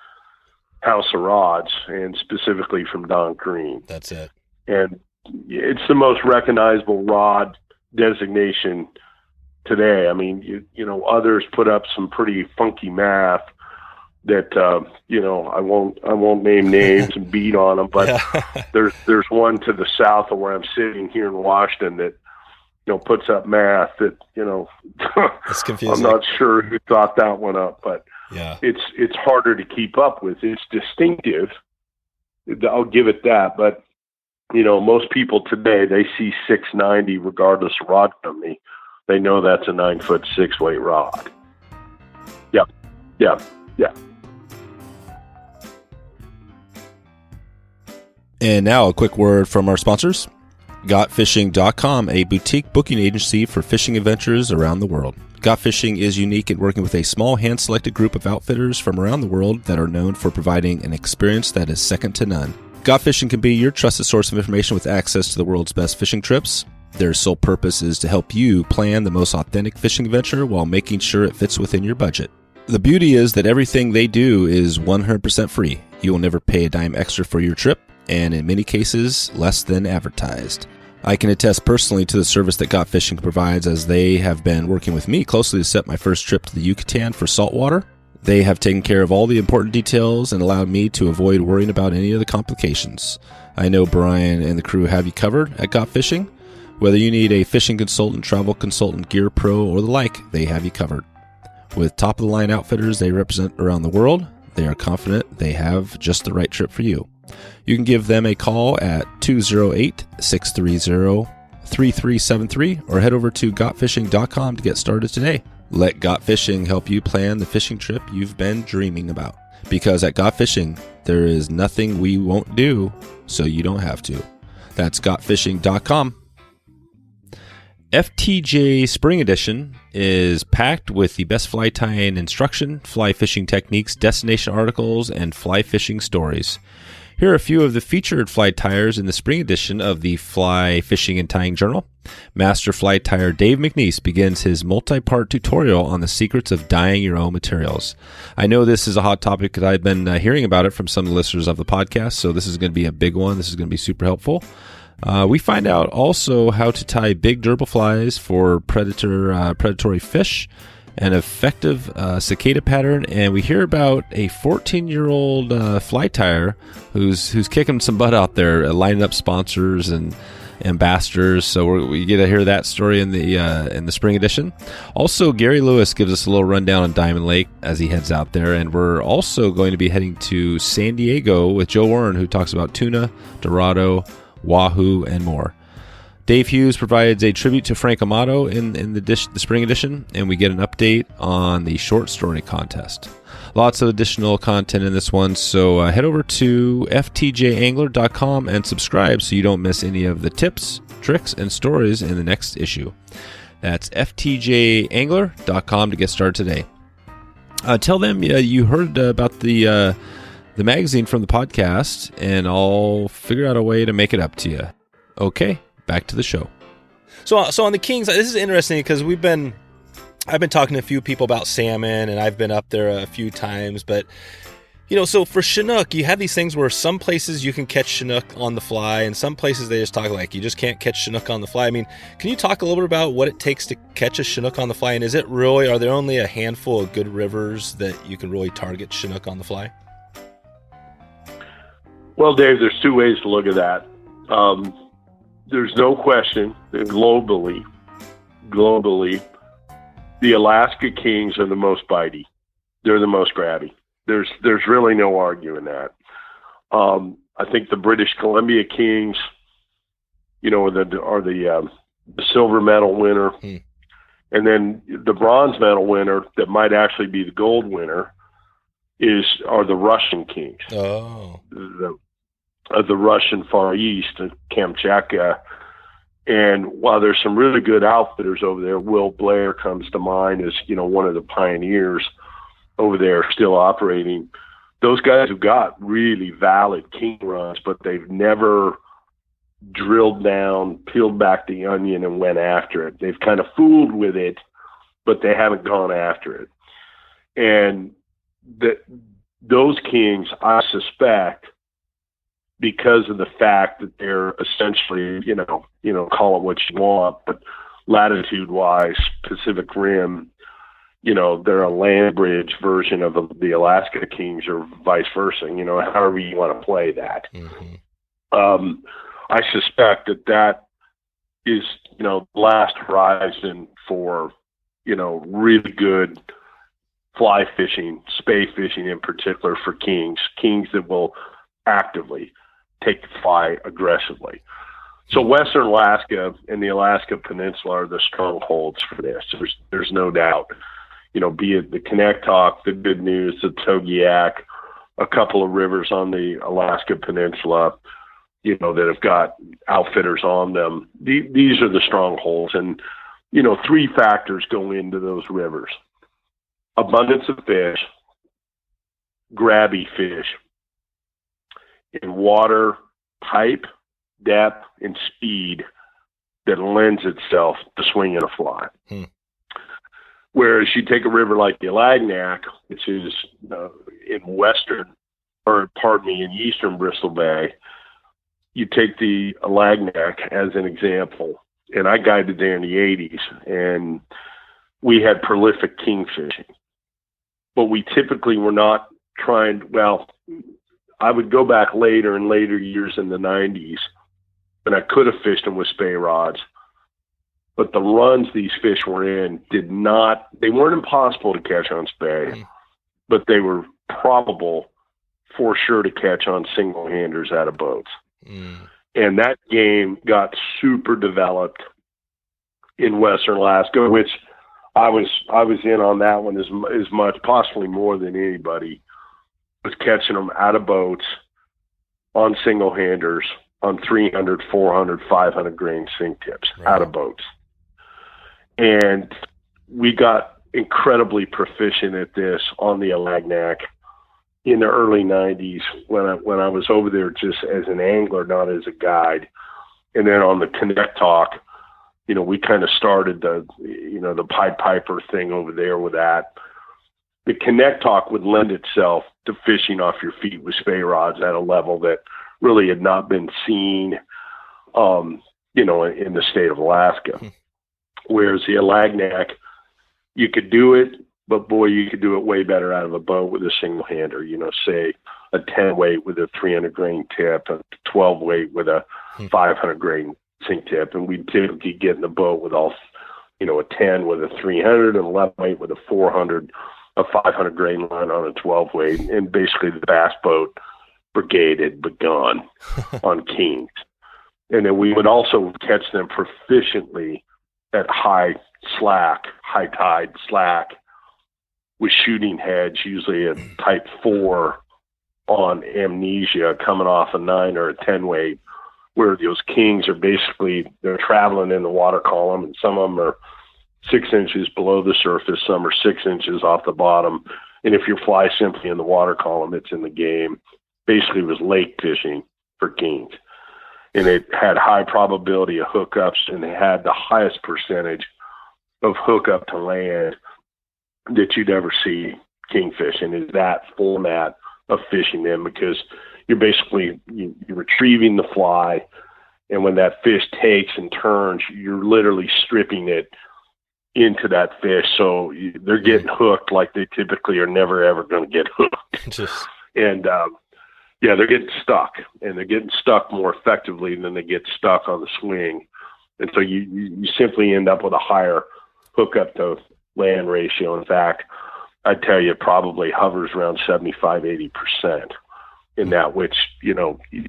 House of Rods, and specifically from Don Green.
That's it.
And it's the most recognizable rod designation today. I mean, others put up some pretty funky math that, I won't name names and beat on them, but there's one to the south of where I'm sitting here in Washington that, puts up math that,
it's confusing.
I'm not sure who thought that one up, but
yeah,
it's harder to keep up with. It's distinctive. I'll give it that, but most people today, they see 690 regardless of rod company. They know that's a 9-foot 6 weight rod. Yep.
And now a quick word from our sponsors. GotFishing.com, a boutique booking agency for fishing adventures around the world. Got Fishing is unique in working with a small hand-selected group of outfitters from around the world that are known for providing an experience that is second to none. Got Fishing can be your trusted source of information with access to the world's best fishing trips. Their sole purpose is to help you plan the most authentic fishing adventure while making sure it fits within your budget. The beauty is that everything they do is 100% free. You will never pay a dime extra for your trip, and in many cases, less than advertised. I can attest personally to the service that Got Fishing provides, as they have been working with me closely to set my first trip to the Yucatan for saltwater. They have taken care of all the important details and allowed me to avoid worrying about any of the complications. I know Brian and the crew have you covered at Got Fishing. Whether you need a fishing consultant, travel consultant, gear pro, or the like, they have you covered. With top-of-the-line outfitters they represent around the world, they are confident they have just the right trip for you. You can give them a call at 208-630-3373 or head over to gotfishing.com to get started today. Let Got Fishing help you plan the fishing trip you've been dreaming about. Because at Got Fishing, there is nothing we won't do so you don't have to. That's gotfishing.com. FTJ Spring Edition is packed with the best fly tying instruction, fly fishing techniques, destination articles, and fly fishing stories. Here are a few of the featured fly tyers in the spring edition of the Fly Fishing and Tying Journal. Master fly tyer Dave McNeese begins his multi-part tutorial on the secrets of dyeing your own materials. I know this is a hot topic because I've been hearing about it from some listeners of the podcast, so this is going to be a big one. This is going to be super helpful. We find out also how to tie big durable flies for predatory fish, an effective cicada pattern, and we hear about a 14-year-old fly tyer who's kicking some butt out there, lining up sponsors and ambassadors. So we get to hear that story in the spring edition. Also, Gary Lewis gives us a little rundown on Diamond Lake as he heads out there, and we're also going to be heading to San Diego with Joe Warren, who talks about tuna, dorado, wahoo, and more. Dave Hughes provides a tribute to Frank Amato in the spring edition, and we get an update on the short story contest. Lots of additional content in this one, so head over to ftjangler.com and subscribe so you don't miss any of the tips, tricks, and stories in the next issue. That's ftjangler.com to get started today. Tell them you heard about the magazine from the podcast, and I'll figure out a way to make it up to you. Okay. Back to the show.
So on the Kings, this is interesting because I've been talking to a few people about salmon, and I've been up there a few times. But so for Chinook, you have these things where some places you can catch Chinook on the fly, and some places they just talk like you just can't catch Chinook on the fly. I mean, can you talk a little bit about what it takes to catch a Chinook on the fly? And are there only a handful of good rivers that you can really target Chinook on the fly?
Well, Dave, there's two ways to look at that. There's no question that globally, the Alaska Kings are the most bitey. They're the most grabby. There's really no arguing that. I think the British Columbia Kings, are the silver medal winner, and then the bronze medal winner that might actually be the gold winner are the Russian Kings.
Oh.
The Russian Far East, Kamchatka. And while there's some really good outfitters over there, Will Blair comes to mind as, one of the pioneers over there still operating. Those guys have got really valid king runs, but they've never drilled down, peeled back the onion and went after it. They've kind of fooled with it, but they haven't gone after it. And those kings, I suspect, because of the fact that they're essentially, call it what you want, but latitude-wise, Pacific Rim, they're a land bridge version of the Alaska Kings or vice versa, however you want to play that. Mm-hmm. I suspect that is, the last horizon for, really good fly fishing, spey fishing in particular for kings that will actively take the fly aggressively. So Western Alaska and the Alaska Peninsula are the strongholds for this. There's no doubt. Be it the Connecticut, the Good News, the Togiak, a couple of rivers on the Alaska Peninsula, that have got outfitters on them. These are the strongholds. And, 3 factors go into those rivers: abundance of fish, grabby fish, and water type, depth, and speed that lends itself to swinging a fly. Whereas you take a river like the Alagnac, which is in eastern Bristol Bay, you take the Alagnac as an example, and I guided there in the 80s, and we had prolific king fishing. but we typically were not trying. Well, I would go back later in later years in the 90s, and I could have fished them with Spey rods. But the runs these fish were in they weren't impossible to catch on Spey, but they were probable for sure to catch on single-handers out of boats. And that game got super developed in Western Alaska, which I was in on that one as much, possibly more than anybody, was catching them out of boats on single-handers on 300, 400, 500 grain sink tips out of boats. And we got incredibly proficient at this on the Alagnac in the early 90s when I was over there just as an angler, not as a guide. And then on the Connect Talk, we kind of started the Pied Piper thing over there with that. The Connect Talk would lend itself to fishing off your feet with Spey rods at a level that really had not been seen, in the state of Alaska. Whereas the Alagnac, you could do it, but boy, you could do it way better out of a boat with a single hander, say a 10 weight with a 300 grain tip, a 12 weight with a 500 grain sink tip. And we'd typically get in the boat with all, a 10 with a 300, an 11 weight with a 400, a 500 grain line on a 12 weight. And basically the bass boat brigade had begun on Kings. And then we would also catch them proficiently at high tide slack, with shooting heads, usually a type 4 on Amnesia coming off a 9 or a 10 weight, where those Kings are basically, they're traveling in the water column, and some of them are 6 inches below the surface, some are 6 inches off the bottom. And if you fly simply in the water column, it's in the game. Basically, it was lake fishing for Kings. And it had high probability of hookups, and it had the highest percentage of hookup to land that you'd ever see kingfishing, is that format of fishing them, because you're basically you're retrieving the fly, and when that fish takes and turns, you're literally stripping it into that fish. So they're getting hooked like they typically are never, ever going to get hooked. And, they're getting stuck, and they're getting stuck more effectively than they get stuck on the swing. And so you simply end up with a higher hookup to land ratio. In fact, I'd tell you it probably hovers around 75, 80% in that, which,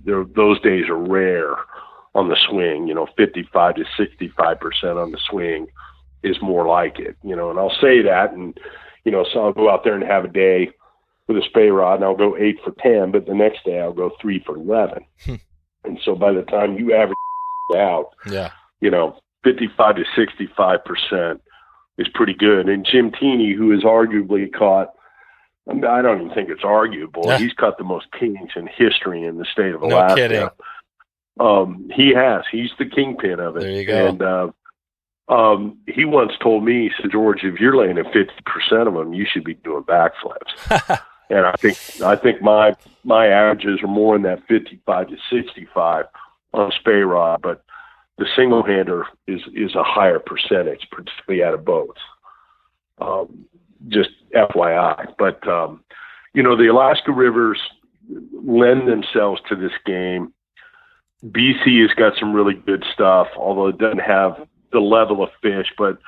those days are rare on the swing. 55 to 65% on the swing is more like it, and I'll say that. And, so I'll go out there and have a day with a Spey rod, and I'll go 8 for 10, but the next day I'll go 3 for 11. And so by the time you average out, 55 to 65% is pretty good. And Jim Teeney, who has arguably caught, I don't even think it's arguable, he's caught the most kings in history in the state of Alaska.
No kidding.
He has. He's the kingpin of it.
There you go.
And he once told me, he said, George, if you're laying at 50% of them, you should be doing backflips. And I think my averages are more in that 55 to 65 on Spey rod, but the single hander is a higher percentage, particularly out of boats. Just FYI. But the Alaska rivers lend themselves to this game. BC has got some really good stuff, although it doesn't have the level of fish, but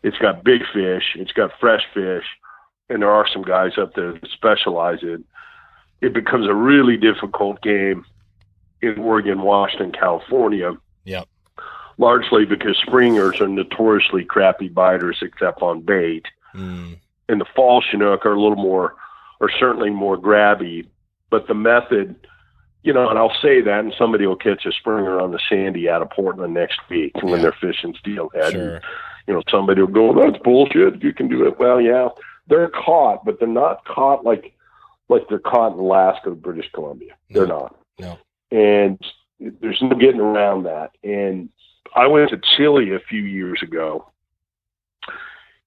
it's got big fish, it's got fresh fish, and there are some guys up there that specialize it. It becomes a really difficult game in Oregon, Washington, California.
Yep.
Largely because springers are notoriously crappy biters except on bait. And the fall Chinook are certainly more grabby, but the method, and I'll say that, and somebody will catch a springer on the Sandy out of Portland next week when they're fishing steelhead.
Sure.
And, somebody will go, that's bullshit, you can do it. Well, yeah, they're caught, but they're not caught like they're caught in Alaska or British Columbia. They're not.
No. And
there's no getting around that. And I went to Chile a few years ago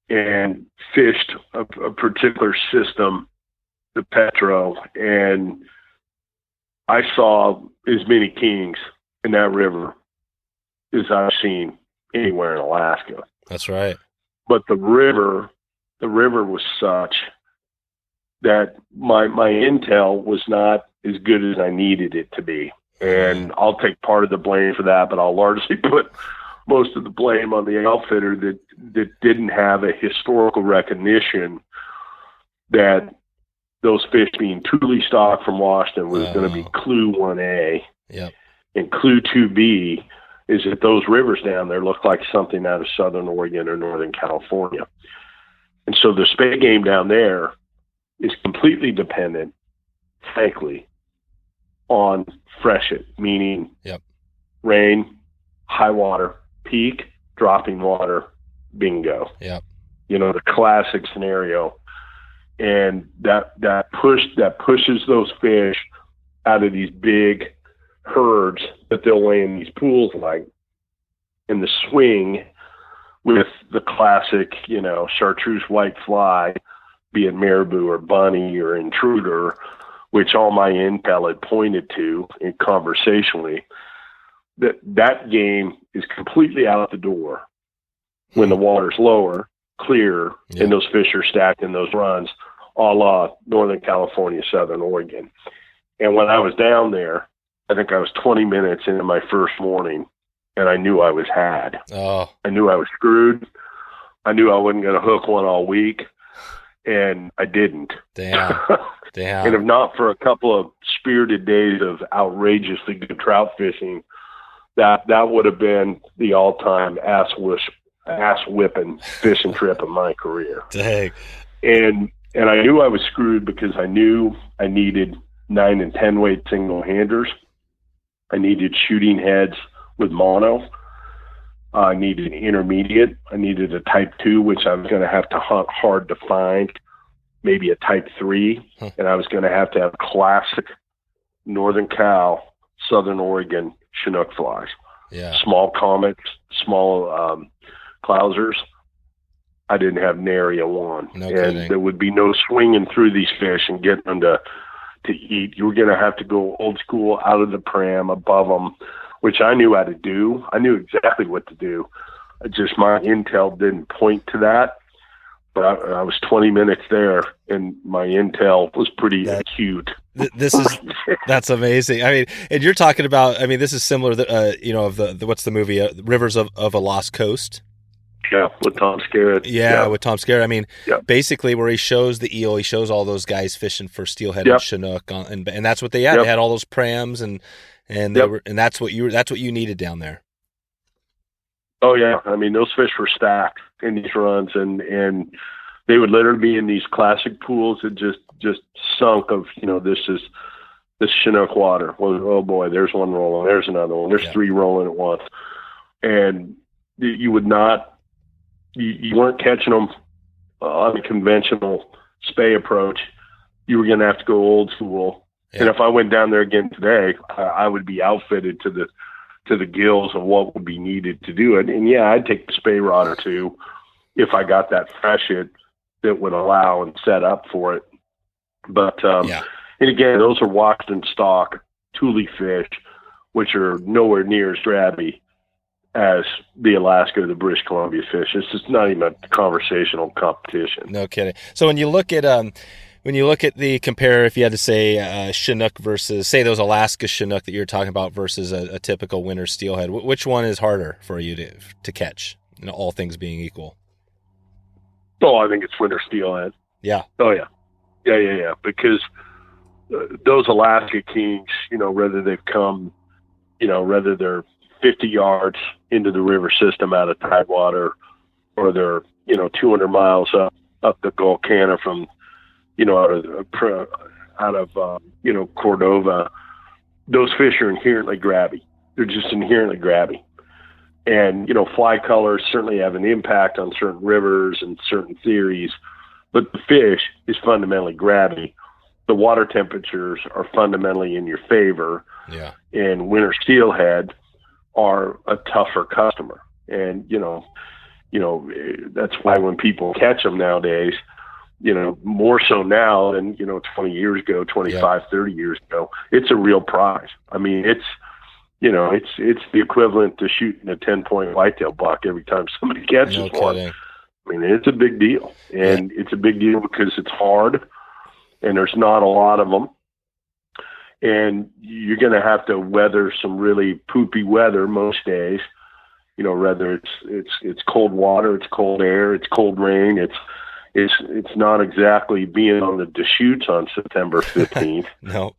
and fished a particular system, the Petro, and I saw as many kings in that river as I've seen anywhere in Alaska.
That's right.
But the river was such that my intel was not as good as I needed it to be. And I'll take part of the blame for that, but I'll largely put most of the blame on the outfitter that didn't have a historical recognition that those fish being truly stocked from Washington was going to be clue 1A.
Yep.
And clue 2B is that those rivers down there look like something out of Southern Oregon or Northern California. And so the Spey game down there is completely dependent, frankly, on freshet, meaning rain, high water, peak, dropping water, bingo.
Yep.
You know, the classic scenario. And that pushes those fish out of these big herds that they'll lay in these pools like. And the swing with the classic, you know, chartreuse white fly, be it marabou or bunny or intruder, which all my intel had pointed to and conversationally, that game is completely out the door when the water's lower, clear, and those fish are stacked in those runs, a la Northern California, Southern Oregon. And when I was down there, I think I was 20 minutes into my first morning, and I knew I was had. I knew I was screwed. I knew I wasn't going to hook one all week, and I didn't.
Damn.
And if not for a couple of spirited days of outrageously good trout fishing, that would have been the all-time ass-whipping fishing trip of my career.
Dang.
And I knew I was screwed because I knew I needed 9 and 10 weight single-handers. I needed shooting heads with mono. I needed an intermediate. I needed a type 2, which I was going to have to hunt hard to find, maybe a type 3. And I was going to have classic Northern Cal, Southern Oregon Chinook flies.
Yeah.
Small comets, small clousers. I didn't have nary a one.
No
and
kidding.
There would be no swinging through these fish and getting them to eat. You were going to have to go old school, out of the pram, above them, which I knew how to do. I knew exactly what to do. Just my intel didn't point to that. But I was 20 minutes there, and my intel was pretty acute.
That's amazing. I mean, and you're talking about, I mean, this is similar, of the what's the movie, Rivers of a Lost Coast?
Yeah, with Tom Skerritt.
Yeah, with Tom Skerritt. I mean, basically where he shows the eel, he shows all those guys fishing for steelhead and Chinook, and that's what they had. They had all those prams, and they were, and that's what you needed down there.
Oh yeah, I mean those fish were stacked in these runs, and they would literally be in these classic pools that just sunk of, this Chinook water. Well, oh boy, there's one rolling, there's another one, there's 3 rolling at once, and you would not. You weren't catching them on the conventional Spey approach. You were going to have to go old school. Yeah. And if I went down there again today, I would be outfitted to the gills of what would be needed to do it. And I'd take the Spey rod or 2 if I got that freshet that would allow and set up for it. But and again, those are watched and stock tule fish, which are nowhere near as drabby as the Alaska or the British Columbia fish. It's just not even a conversational competition.
No kidding. So when you look at the compare, if you had to say Chinook versus, say, those Alaska Chinook that you're talking about versus a typical winter steelhead, which one is harder for you to catch? All things being equal.
Oh, I think it's winter steelhead.
Yeah.
Oh yeah. Yeah. Because those Alaska kings, whether they've come, whether they're 50 yards into the river system out of tidewater, or they're 200 miles up the Gulf Canna from out of Cordova. Those fish are inherently grabby. They're just inherently grabby, and fly colors certainly have an impact on certain rivers and certain theories, but the fish is fundamentally grabby. The water temperatures are fundamentally in your favor.
Yeah.
And winter steelhead are a tougher customer. And, that's why when people catch them nowadays, more so now than, 20 years ago, 25, 30 years ago, it's a real prize. I mean, it's the equivalent to shooting a 10-point whitetail buck every time somebody catches one. I mean, it's a big deal. And it's a big deal because it's hard. and there's not a lot of them. And you're going to have to weather some really poopy weather most days. You know, whether it's cold water, it's cold air, it's cold rain. It's not exactly being on the Deschutes on September 15th.
No.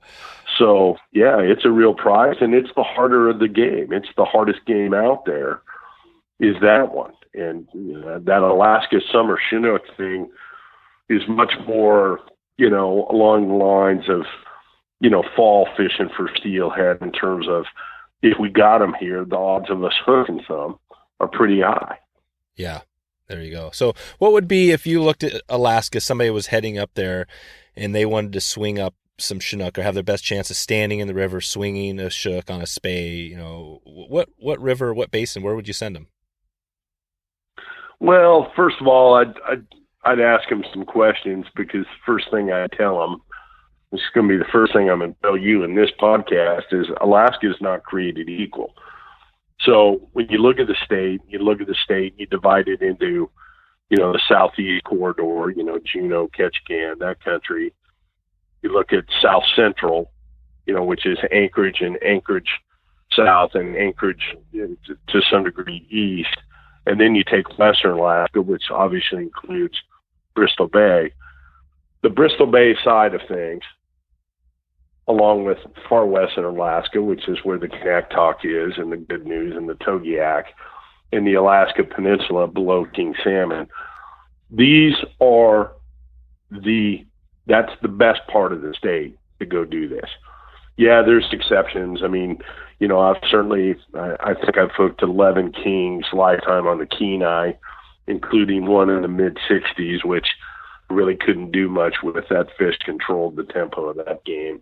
So yeah, it's a real prize, and it's the harder of the game. It's the hardest game out there, is that one. And that Alaska summer Chinook thing is much more, along the lines of, fall fishing for steelhead, in terms of, if we got them here, the odds of us hooking some are pretty high.
Yeah, there you go. So what would be, if you looked at Alaska, somebody was heading up there and they wanted to swing up some Chinook, or have their best chance of standing in the river, swinging a Chinook on a Spey, what river, what basin, where would you send them?
Well, first of all, I'd ask them some questions, because first thing I tell them, this is going to be the first thing I'm going to tell you in this podcast, is Alaska is not created equal. So when you look at the state, you divide it into, the southeast corridor, Juneau, Ketchikan, that country. You look at South Central, which is Anchorage and Anchorage South and Anchorage to some degree east. And then you take Western Alaska, which obviously includes Bristol Bay. The Bristol Bay side of things, along with far western Alaska, which is where the Kanaktok is, and the Good News, and the Togiak, and the Alaska Peninsula below King Salmon. That's the best part of the state to go do this. Yeah, there's exceptions. I mean, I think I've hooked 11 kings lifetime on the Kenai, including one in the mid-60s, which really couldn't do much with. That fish controlled the tempo of that game.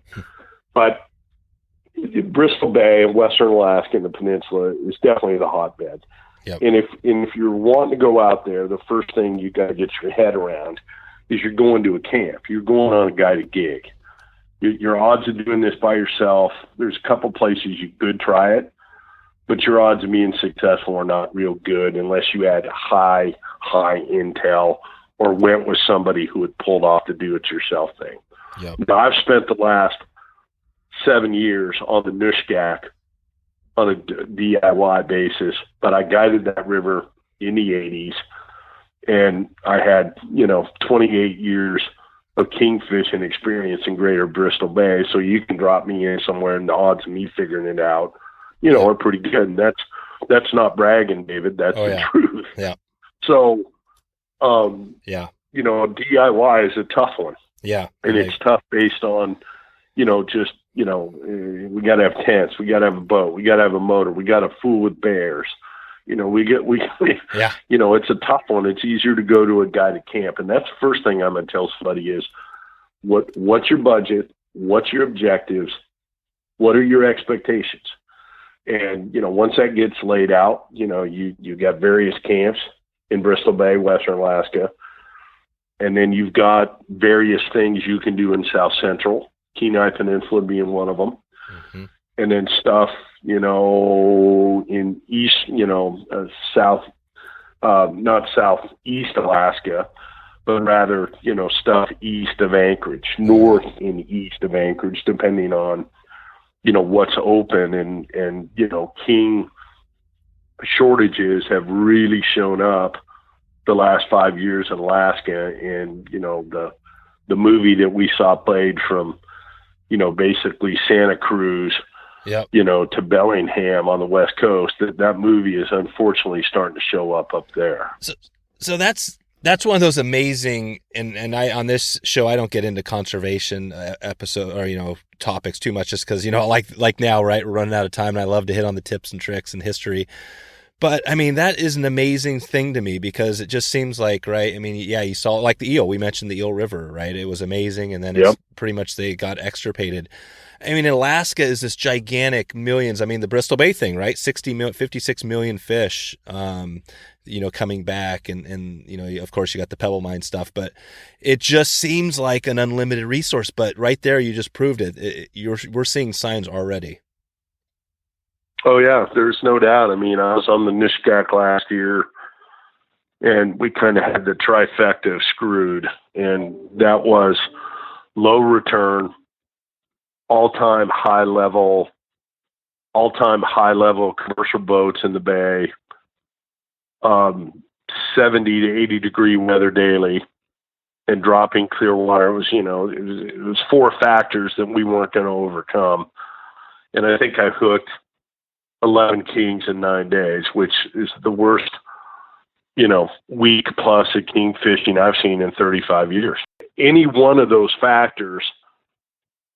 But Bristol Bay and Western Alaska and the peninsula is definitely the hotbed.
Yep.
And if you're wanting to go out there, the first thing you got to get your head around is you're going to a camp. You're going on a guided gig. Your odds of doing this by yourself, there's a couple places you could try it, but your odds of being successful are not real good unless you had high intel or went with somebody who had pulled off the do-it-yourself thing.
Yep.
Now, I've spent the last 7 years on the Nushkak on a DIY basis, but I guided that river in the 80s, and I had, 28 years of kingfishing experience in greater Bristol Bay. So you can drop me in somewhere, and the odds of me figuring it out, are pretty good. And that's not bragging, David. That's the truth.
Yeah.
So, DIY is a tough one.
Yeah.
And it's tough based on, we got to have tents, we got to have a boat, we got to have a motor, we got to fool with bears. It's a tough one. It's easier to go to a guided camp. And that's the first thing I'm going to tell somebody is what's your budget? What's your objectives? What are your expectations? And, once that gets laid out, you got various camps in Bristol Bay, Western Alaska. And then you've got various things you can do in South Central, Kenai Peninsula being one of them.
Mm-hmm.
And then stuff, in east, not southeast Alaska, but rather, stuff east of Anchorage, north and east of Anchorage, depending on, what's open. And king shortages have really shown up the last 5 years in Alaska. And, the movie that we saw played from, basically Santa Cruz,
yep,
to Bellingham on the West Coast, that movie is unfortunately starting to show up there.
So that's one of those amazing, and I, on this show, I don't get into conservation episode or, topics too much, just because, like now, right, we're running out of time, and I love to hit on the tips and tricks and history. But I mean, that is an amazing thing to me, because it just seems like, right, I mean, yeah, you saw like the eel, we mentioned the Eel River, right? It was amazing. And then it's pretty much, they got extirpated. I mean, Alaska is this gigantic millions. I mean, the Bristol Bay thing, right? 56 million fish, coming back. And, of course you got the Pebble Mine stuff, but it just seems like an unlimited resource. But right there, you just proved it. We're seeing signs already.
Oh yeah, there's no doubt. I mean, I was on the Nushkak last year, and we kind of had the trifecta of screwed, and that was low return, all-time high level commercial boats in the bay, 70 to 80 degree weather daily, and dropping clear water. It was four factors that we weren't going to overcome. And I think I hooked 11 kings in 9 days, which is the worst, week plus of king fishing I've seen in 35 years. Any one of those factors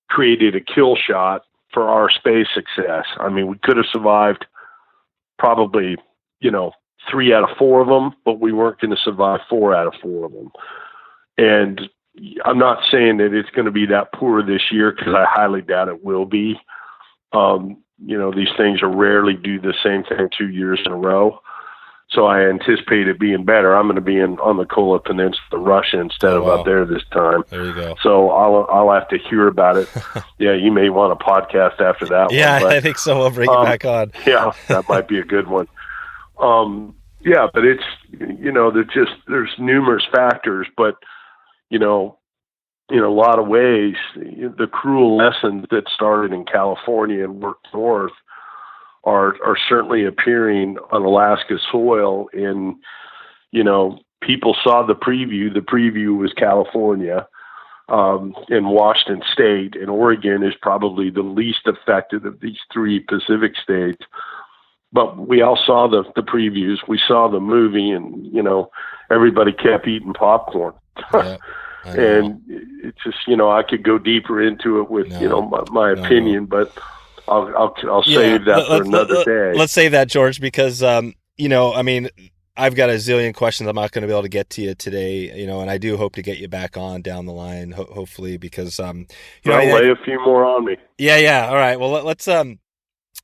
created a kill shot for our Spey success. I mean, we could have survived probably, 3 out of 4 of them, but we weren't going to survive 4 out of 4 of them. And I'm not saying that it's going to be that poor this year, because I highly doubt it will be. These things are rarely do the same thing 2 years in a row. So I anticipate it being better. I'm going to be on the Kola Peninsula, Russia, instead of up there this time.
There you go.
So I'll have to hear about it. Yeah, you may want a podcast after that one.
Yeah, I think so. I'll bring you back on.
Yeah, that might be a good one. But it's, there's numerous factors, but, in a lot of ways, the cruel lessons that started in California and worked north are certainly appearing on Alaska soil. And, people saw the preview. The preview was California, in Washington State, and Oregon is probably the least affected of these 3 Pacific states. But we all saw the previews. We saw the movie, and, everybody kept eating popcorn.
Yeah.
And it's just, I could go deper into it with, my opinion, but I'll save that for another day.
Let's save that, George, because, I've got a zillion questions I'm not going to be able to get to you today, and I do hope to get you back on down the line, hopefully, because,
lay a few more on me.
Yeah. All right. Well, let's,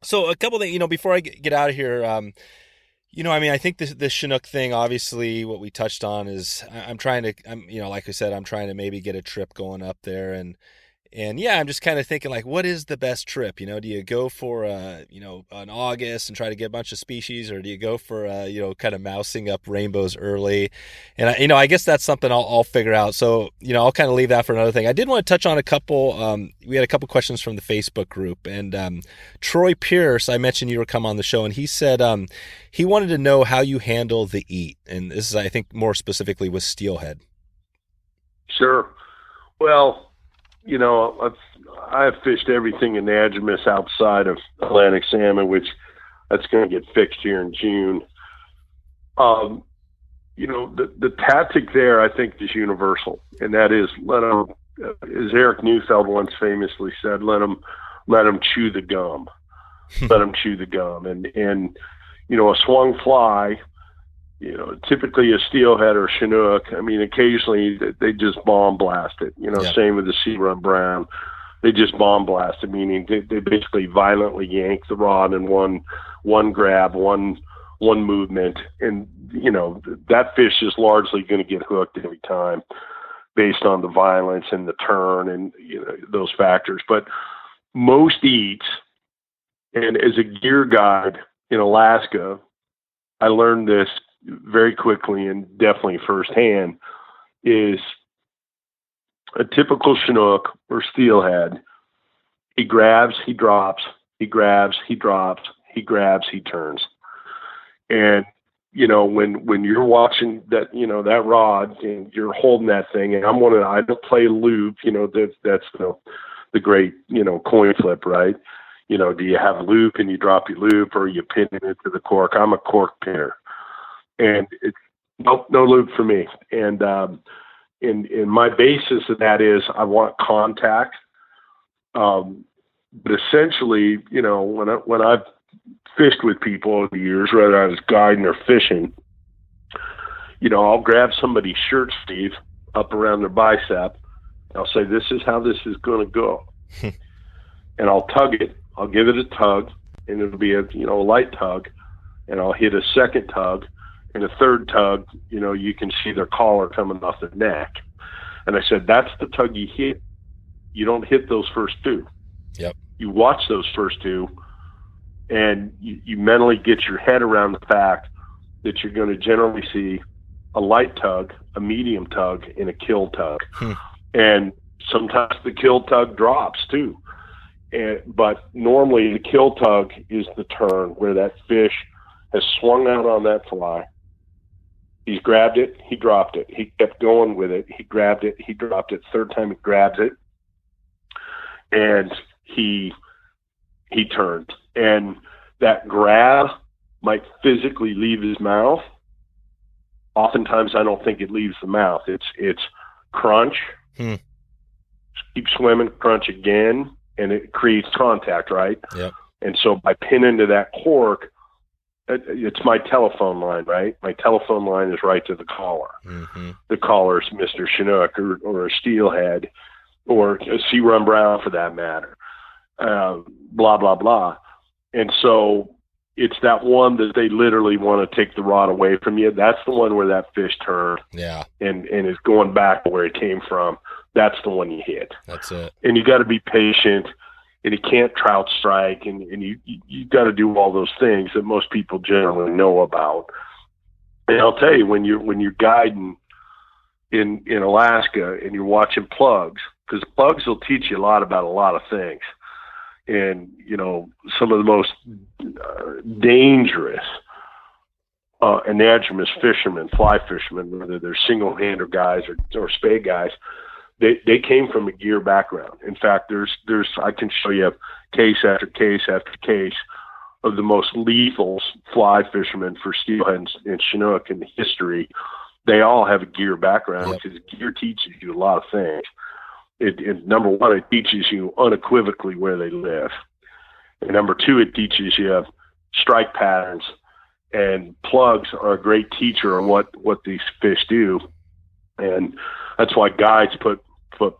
so a couple things, before I get out of here, I think the Chinook thing, obviously what we touched on is I'm trying to maybe get a trip going up there, and yeah, I'm just kind of thinking, like, what is the best trip? Do you go for an August and try to get a bunch of species, or do you go for kind of mousing up rainbows early? And I guess that's something I'll figure out. So I'll kind of leave that for another thing. I did want to touch on a couple. We had a couple questions from the Facebook group, and Troy Pierce, I mentioned you were come on the show, and he said he wanted to know how you handle the eat, and this is, I think, more specifically with steelhead.
Sure. Well, I've fished everything in Anadromous outside of Atlantic salmon, which that's going to get fixed here in June. The tactic there, I think, is universal, and that is let them, as Eric Neufeld once famously said, let them chew the gum, let them chew the gum, and a swung fly. Typically a steelhead or Chinook, occasionally they just bomb blast it. Same with the sea run brown. They just bomb blast it, meaning they basically violently yank the rod in one grab, one movement. And, that fish is largely going to get hooked every time based on the violence and the turn and, those factors. But most eats, and as a gear guide in Alaska, I learned this very quickly and definitely firsthand, is a typical Chinook or steelhead. He grabs, he drops, he grabs, he drops, he grabs, he turns. And, when you're watching that, that rod and you're holding that thing, and I don't play loop, that's the great, coin flip, right? Do you have loop and you drop your loop, or you pin it into the cork? I'm a cork pinner. And it's no loop for me. And my basis of that is I want contact. But essentially, when I've fished with people over the years, whether I was guiding or fishing, I'll grab somebody's shirt sleeve up around their bicep. I'll say, this is how this is going to go. And I'll tug it. I'll give it a tug, and it'll be a light tug. And I'll hit a second tug. And a third tug, you can see their collar coming off their neck. And I said, that's the tug you hit. You don't hit those first 2.
Yep.
You watch those first 2, and you mentally get your head around the fact that you're going to generally see a light tug, a medium tug, and a kill tug. And sometimes the kill tug drops too. But normally the kill tug is the turn where that fish has swung out on that fly. He's grabbed it, he dropped it. He kept going with it. He grabbed it, he dropped it. Third time he grabs it, and he turned. And that grab might physically leave his mouth. Oftentimes I don't think it leaves the mouth. It's crunch, keep swimming, crunch again, and it creates contact, right?
Yep.
And so by pinning to that cork, it's my telephone line, right? My telephone line is right to the collar.
Mm-hmm.
The collar is Mr. Chinook or a steelhead or a sea run brown for that matter, blah, blah, blah. And so it's that one that they literally want to take the rod away from you. That's the one where that fish turned and is going back to where it came from. That's the one you hit.
That's it.
And you got to be patient. And you can't trout strike, and you got to do all those things that most people generally know about. And I'll tell you, when you're guiding in Alaska and you're watching plugs, because plugs will teach you a lot about a lot of things. And some of the most dangerous anadromous fishermen, fly fishermen, whether they're single-hander guys or spey guys, They came from a gear background. In fact, there's I can show you case after case after case of the most lethal fly fishermen for steelhead and Chinook in history. They all have a gear background because gear teaches you a lot of things. Number one, it teaches you unequivocally where they live. And number two, it teaches you strike patterns. And plugs are a great teacher on what these fish do. And that's why guides put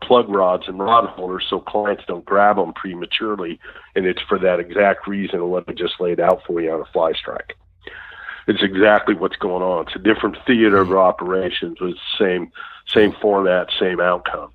plug rods and rod holders so clients don't grab them prematurely, and it's for that exact reason of what I just laid out for you on a fly strike. It's exactly what's going on. It's a different theater of operations with the same format, same outcome.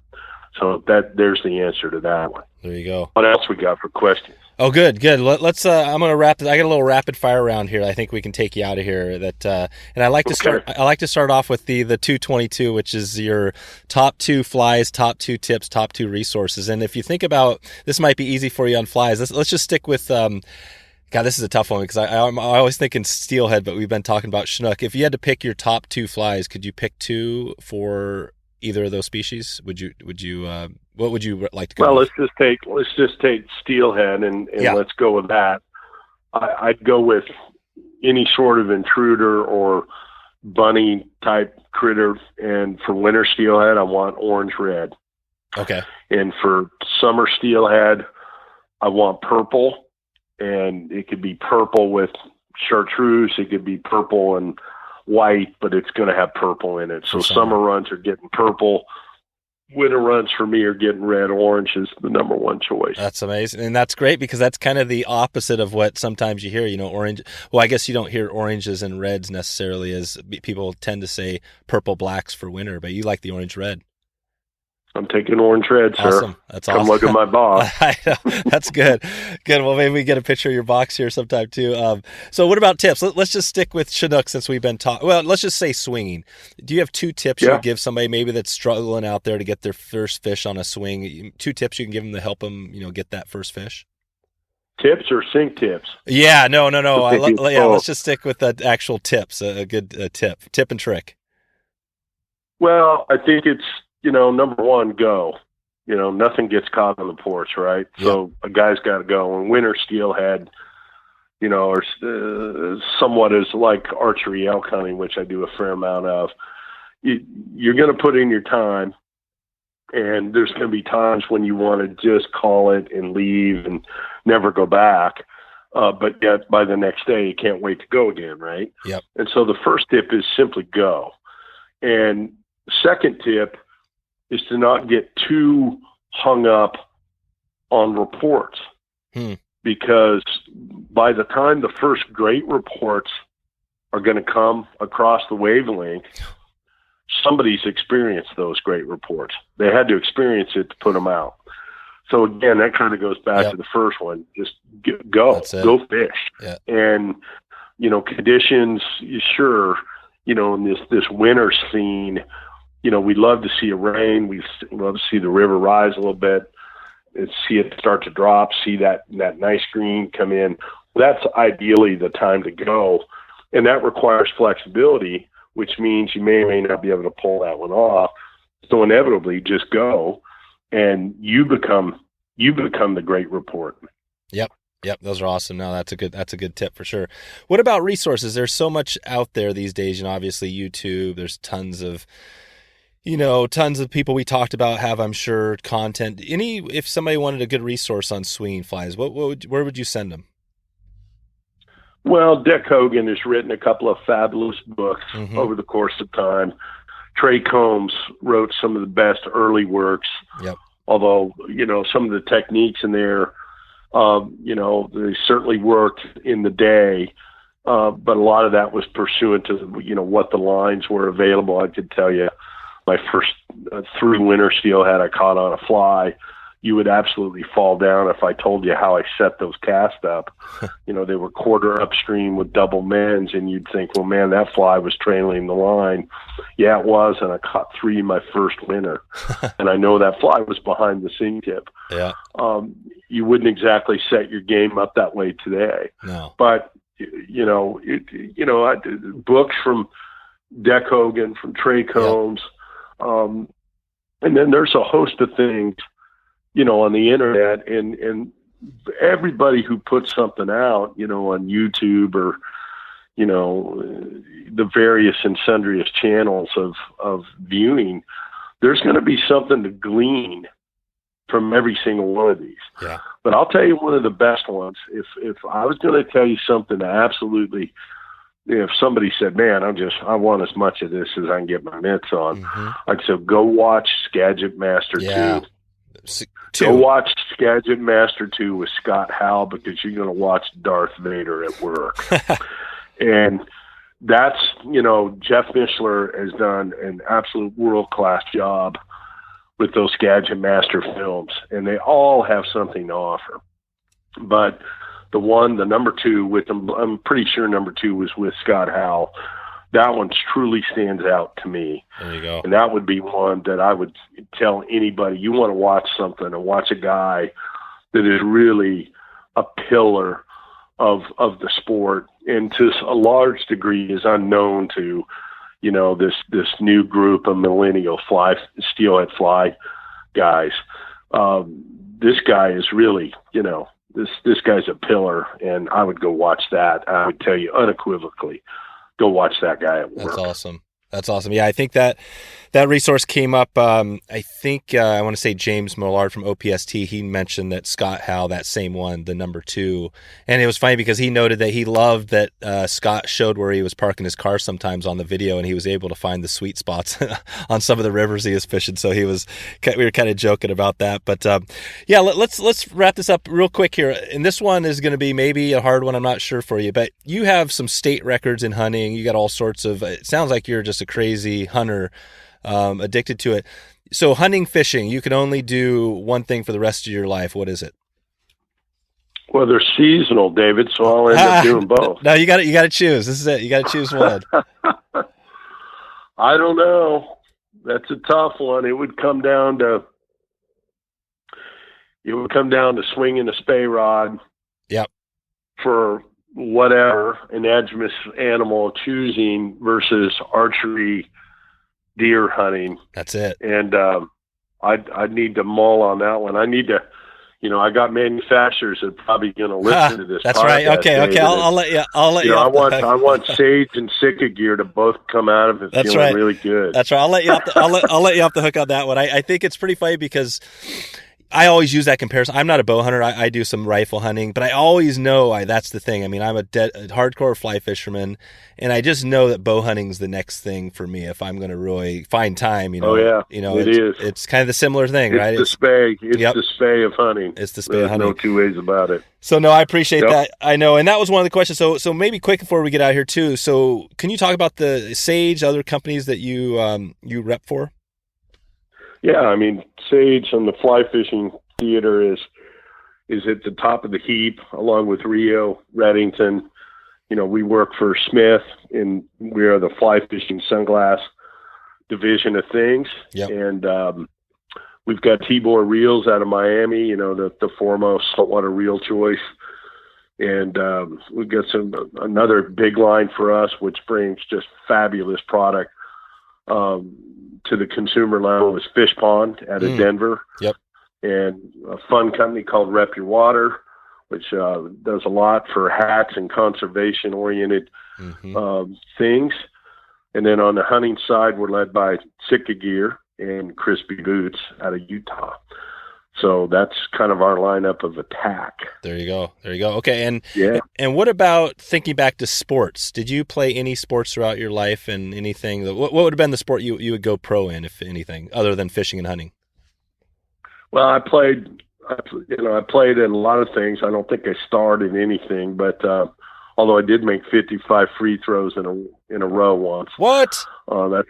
So there's the answer to that one.
There you go.
What else we got for questions?
Oh, good. Let's. I'm going to wrap. I got a little rapid fire round here. I think we can take you out of here. And I like to start. I like to start off with the 222, which is your top 2 flies, top 2 tips, top 2 resources. And if you think about this, might be easy for you on flies. Let's just stick with. God, this is a tough one because I always think in steelhead, but we've been talking about Chinook. If you had to pick your top 2 flies, could you pick 2 for either of those species? Would you? What would you like to go?
Well,
with?
let's just take steelhead and let's go with that. I'd go with any sort of intruder or bunny type critter, and for winter steelhead, I want orange red.
Okay.
And for summer steelhead, I want purple, and it could be purple with chartreuse. It could be purple and white, but it's going to have purple in it. So summer runs are getting purple. Winter runs for me are getting red. Orange is the number one choice.
That's amazing. And that's great because that's kind of the opposite of what sometimes you hear, orange. Well, I guess you don't hear oranges and reds necessarily, as people tend to say purple blacks for winter, but you like the orange red.
I'm taking orange red, sir.
Awesome. That's awesome.
Come look at my box.
I know. That's good. Good. Well, maybe we get a picture of your box here sometime too. So what about tips? Let's just stick with Chinook since we've been talking. Well, let's just say swinging. Do you have 2 tips you would give somebody maybe that's struggling out there to get their first fish on a swing? 2 tips you can give them to help them, get that first fish?
Tips or sink tips?
Yeah, no. Let's just stick with the actual tips. A good tip and trick.
Well, I think it's, number one, go. Nothing gets caught on the porch, right? Yep. So a guy's got to go. And winter steelhead, or somewhat is like archery elk hunting, which I do a fair amount of. You're going to put in your time, and there's going to be times when you want to just call it and leave and never go back. But yet by the next day, you can't wait to go again, right?
Yep.
And so the first tip is simply go. And second tip is to not get too hung up on reports, because by the time the first great reports are going to come across the wavelength, somebody's experienced those great reports. They had to experience it to put them out. So again, that kind of goes back to the first one. Just go fish.
Yeah.
And, conditions, sure, in this winter scene, we love to see a rain. We love to see the river rise a little bit, and see it start to drop, see that nice green come in. That's ideally the time to go. And that requires flexibility, which means you may or may not be able to pull that one off. So inevitably just go, and you become the great report.
Yep, those are awesome. No, that's a good tip for sure. What about resources? There's so much out there these days, obviously YouTube, there's tons of people we talked about have, I'm sure, content. If somebody wanted a good resource on swinging flies, where would you send them?
Well, Dick Hogan has written a couple of fabulous books over the course of time. Trey Combs wrote some of the best early works.
Yep.
Although, some of the techniques in there, they certainly worked in the day, but a lot of that was pursuant to, what the lines were available. I could tell you my first 3 winter steelhead I caught on a fly. You would absolutely fall down if I told you how I set those casts up. They were quarter upstream with double mends, and you'd think, well, man, that fly was trailing the line. Yeah, it was, and I caught 3 my first winter. And I know that fly was behind the seam tip.
Yeah.
You wouldn't exactly set your game up that way today.
No.
But, books from Dick Hogan, from Trey Combs, and then there's a host of things, on the internet, and everybody who puts something out, on YouTube or, the various and sundriest channels of viewing, there's going to be something to glean from every single one of these.
Yeah.
But I'll tell you one of the best ones. If I was going to tell you something to absolutely, if somebody said, man, I want as much of this as I can get my mitts on, I'd say, go watch Skagit Master 2. Go watch Skagit Master 2 with Scott Howell, because you're going to watch Darth Vader at work. And that's, Jeff Mishler has done an absolute world-class job with those Skagit Master films, and they all have something to offer. But the number 2 I'm pretty sure number 2 was with Scott Howell. That one truly stands out to me.
There you go.
And that would be one that I would tell anybody, you want to watch something, and watch a guy that is really a pillar of the sport, and to a large degree is unknown to, this new group of millennial steelhead fly guys. This guy is really, this guy's a pillar, and I would go watch that. I would tell you unequivocally, go watch that guy at work.
That's awesome. Yeah, I think that resource came up. I think I want to say James Millard from OPST. He mentioned that Scott Howell, that same one, the number 2, and it was funny because he noted that he loved that Scott showed where he was parking his car sometimes on the video, and he was able to find the sweet spots on some of the rivers he was fishing. So we were kind of joking about that. But yeah, let's wrap this up real quick here. And this one is going to be maybe a hard one. I'm not sure for you, but you have some state records in hunting. You got all sorts of. It sounds like you're just a crazy hunter, addicted to it. So hunting, fishing, you can only do one thing for the rest of your life. What is it?
Well, they're seasonal, David, so I'll end up doing both.
No, you got to choose. This is it. You got to choose one.
I don't know. That's a tough one. It would come down to swinging a spey rod.
Yep.
For whatever anadromous animal choosing versus archery, deer hunting.
That's it.
And I'd need to mull on that one. I need to, I got manufacturers that are probably going to listen to this.
That's right. Okay. I'll let you.
I want Sage and Sika gear to both come out of it feeling really good.
That's right. I'll let you off the hook on that one. I think it's pretty funny because I always use that comparison. I'm not a bow hunter. I do some rifle hunting, but I always know that's the thing. I mean, I'm a hardcore fly fisherman, and I just know that bow hunting is the next thing for me if I'm going to really find time.
Oh yeah, it is.
It's kind of the similar thing, right?
It's the spey of hunting.
It's the spey of hunting.
No two ways about it.
So no, I appreciate that. I know, and that was one of the questions. So maybe quick before we get out here too. So can you talk about the Sage, other companies that you rep for?
Yeah, I mean, Sage on the fly fishing theater is at the top of the heap, along with Rio, Reddington. We work for Smith, and we are the fly fishing sunglass division of things.
Yep.
And we've got T-Bore reels out of Miami, the foremost saltwater reel choice. And we've got another big line for us, which brings just fabulous product to the consumer level, is Fish Pond out of Denver.
Yep.
And a fun company called Rep Your Water, which does a lot for hats and conservation-oriented things. And then on the hunting side, we're led by Sitka Gear and Crispy Boots out of Utah. So that's kind of our lineup of attack.
There you go. Okay, and what about thinking back to sports? Did you play any sports throughout your life, and anything? What would have been the sport you would go pro in, if anything, other than fishing and hunting?
Well, I played in a lot of things. I don't think I starred in anything, but although I did make 55 free throws in a row once.
What?
I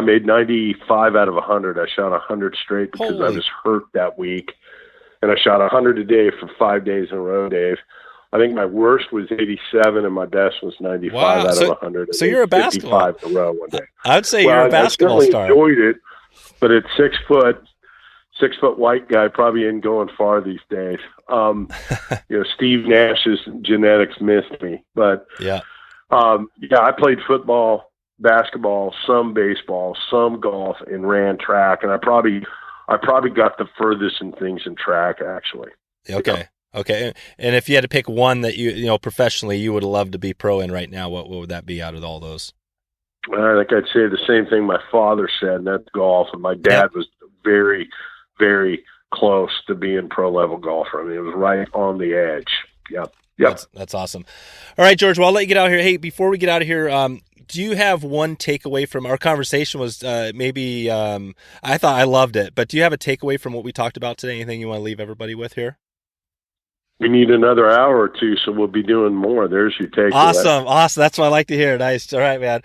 made 95 out of 100. I shot 100 straight because I was hurt that week, and I shot 100 a day for 5 days in a row, Dave. I think my worst was 87, and my best was 95 out of 100.
So you're a basketball.
55 in a row one day.
I'd say you're a basketball star.
I enjoyed it, but at 6 foot white guy probably ain't going far these days. Steve Nash's genetics missed me, but I played football, basketball, some baseball, some golf, and ran track. And I probably got the furthest in things in track, actually.
Okay. Okay. And if you had to pick one that you professionally you would love to be pro in right now, what would that be out of all those?
I think I'd say the same thing my father said, and that's golf. And my dad was very, very close to being pro level golfer. I mean, it was right on the edge. Yep.
That's awesome. All right, George, well, I'll let you get out of here. Hey, before we get out of here, do you have one takeaway from our conversation? Was I thought I loved it, but do you have a takeaway from what we talked about today? Anything you want to leave everybody with here?
We need another hour or two, so we'll be doing more. There's your takeaway.
Awesome. That's what I like to hear. Nice. All right, man.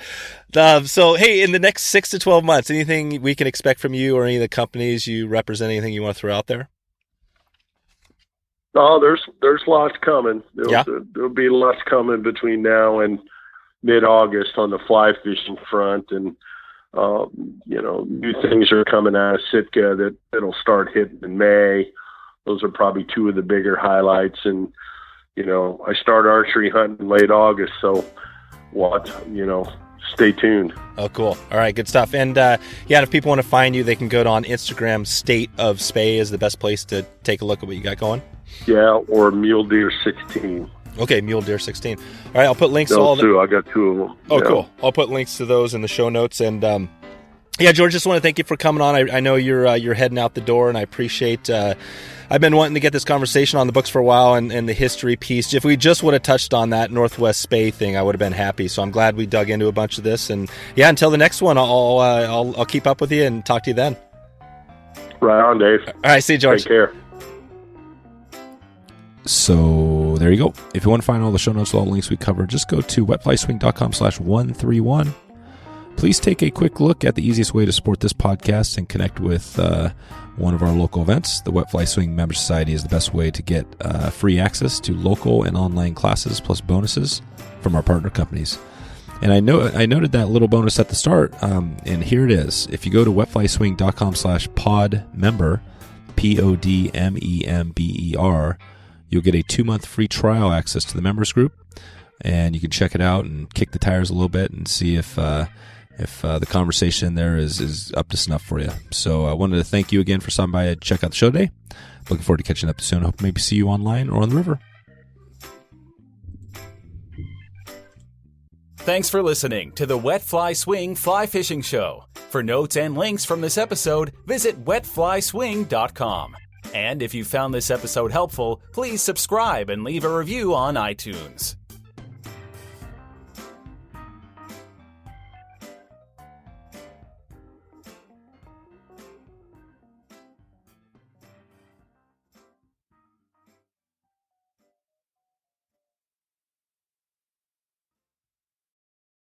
So, hey, in the next 6 to 12 months, anything we can expect from you or any of the companies you represent, anything you want to throw out there?
Oh, there's lots coming. There'll be lots coming between now and mid-August on the fly fishing front, and new things are coming out of Sitka that'll start hitting in May. Those are probably two of the bigger highlights. And, I start archery hunting late August. So stay tuned.
Oh, cool. All right. Good stuff. And if people want to find you, they can go on Instagram. State of Spey is the best place to take a look at what you got going. Yeah.
Or Mule Deer 16.
Okay. Mule Deer 16. All right. I'll put links to
all I got two of them.
Oh, cool. I'll put links to those in the show notes. And, George, just want to thank you for coming on. I know you're heading out the door, and I appreciate I've been wanting to get this conversation on the books for a while, and the history piece. If we just would have touched on that Northwest Spey thing, I would have been happy. So I'm glad we dug into a bunch of this. And until the next one, I'll keep up with you and talk to you then.
Right on, Dave.
All right, see you, George.
Take care.
So there you go. If you want to find all the show notes, all the links we covered, just go to wetflyswing.com/131. Please take a quick look at the easiest way to support this podcast and connect with one of our local events. The Wet Fly Swing Member Society is the best way to get free access to local and online classes plus bonuses from our partner companies. And I noted that little bonus at the start, and here it is. If you go to wetflyswing.com/podmember, PODMEMBER, you'll get a 2-month free trial access to the members group, and you can check it out and kick the tires a little bit and see if the conversation there is up to snuff for you. So I wanted to thank you again for stopping by and check out the show today. Looking forward to catching up soon. Hope to maybe see you online or on the river.
Thanks for listening to the Wet Fly Swing Fly Fishing Show. For notes and links from this episode, visit wetflyswing.com. And if you found this episode helpful, please subscribe and leave a review on iTunes.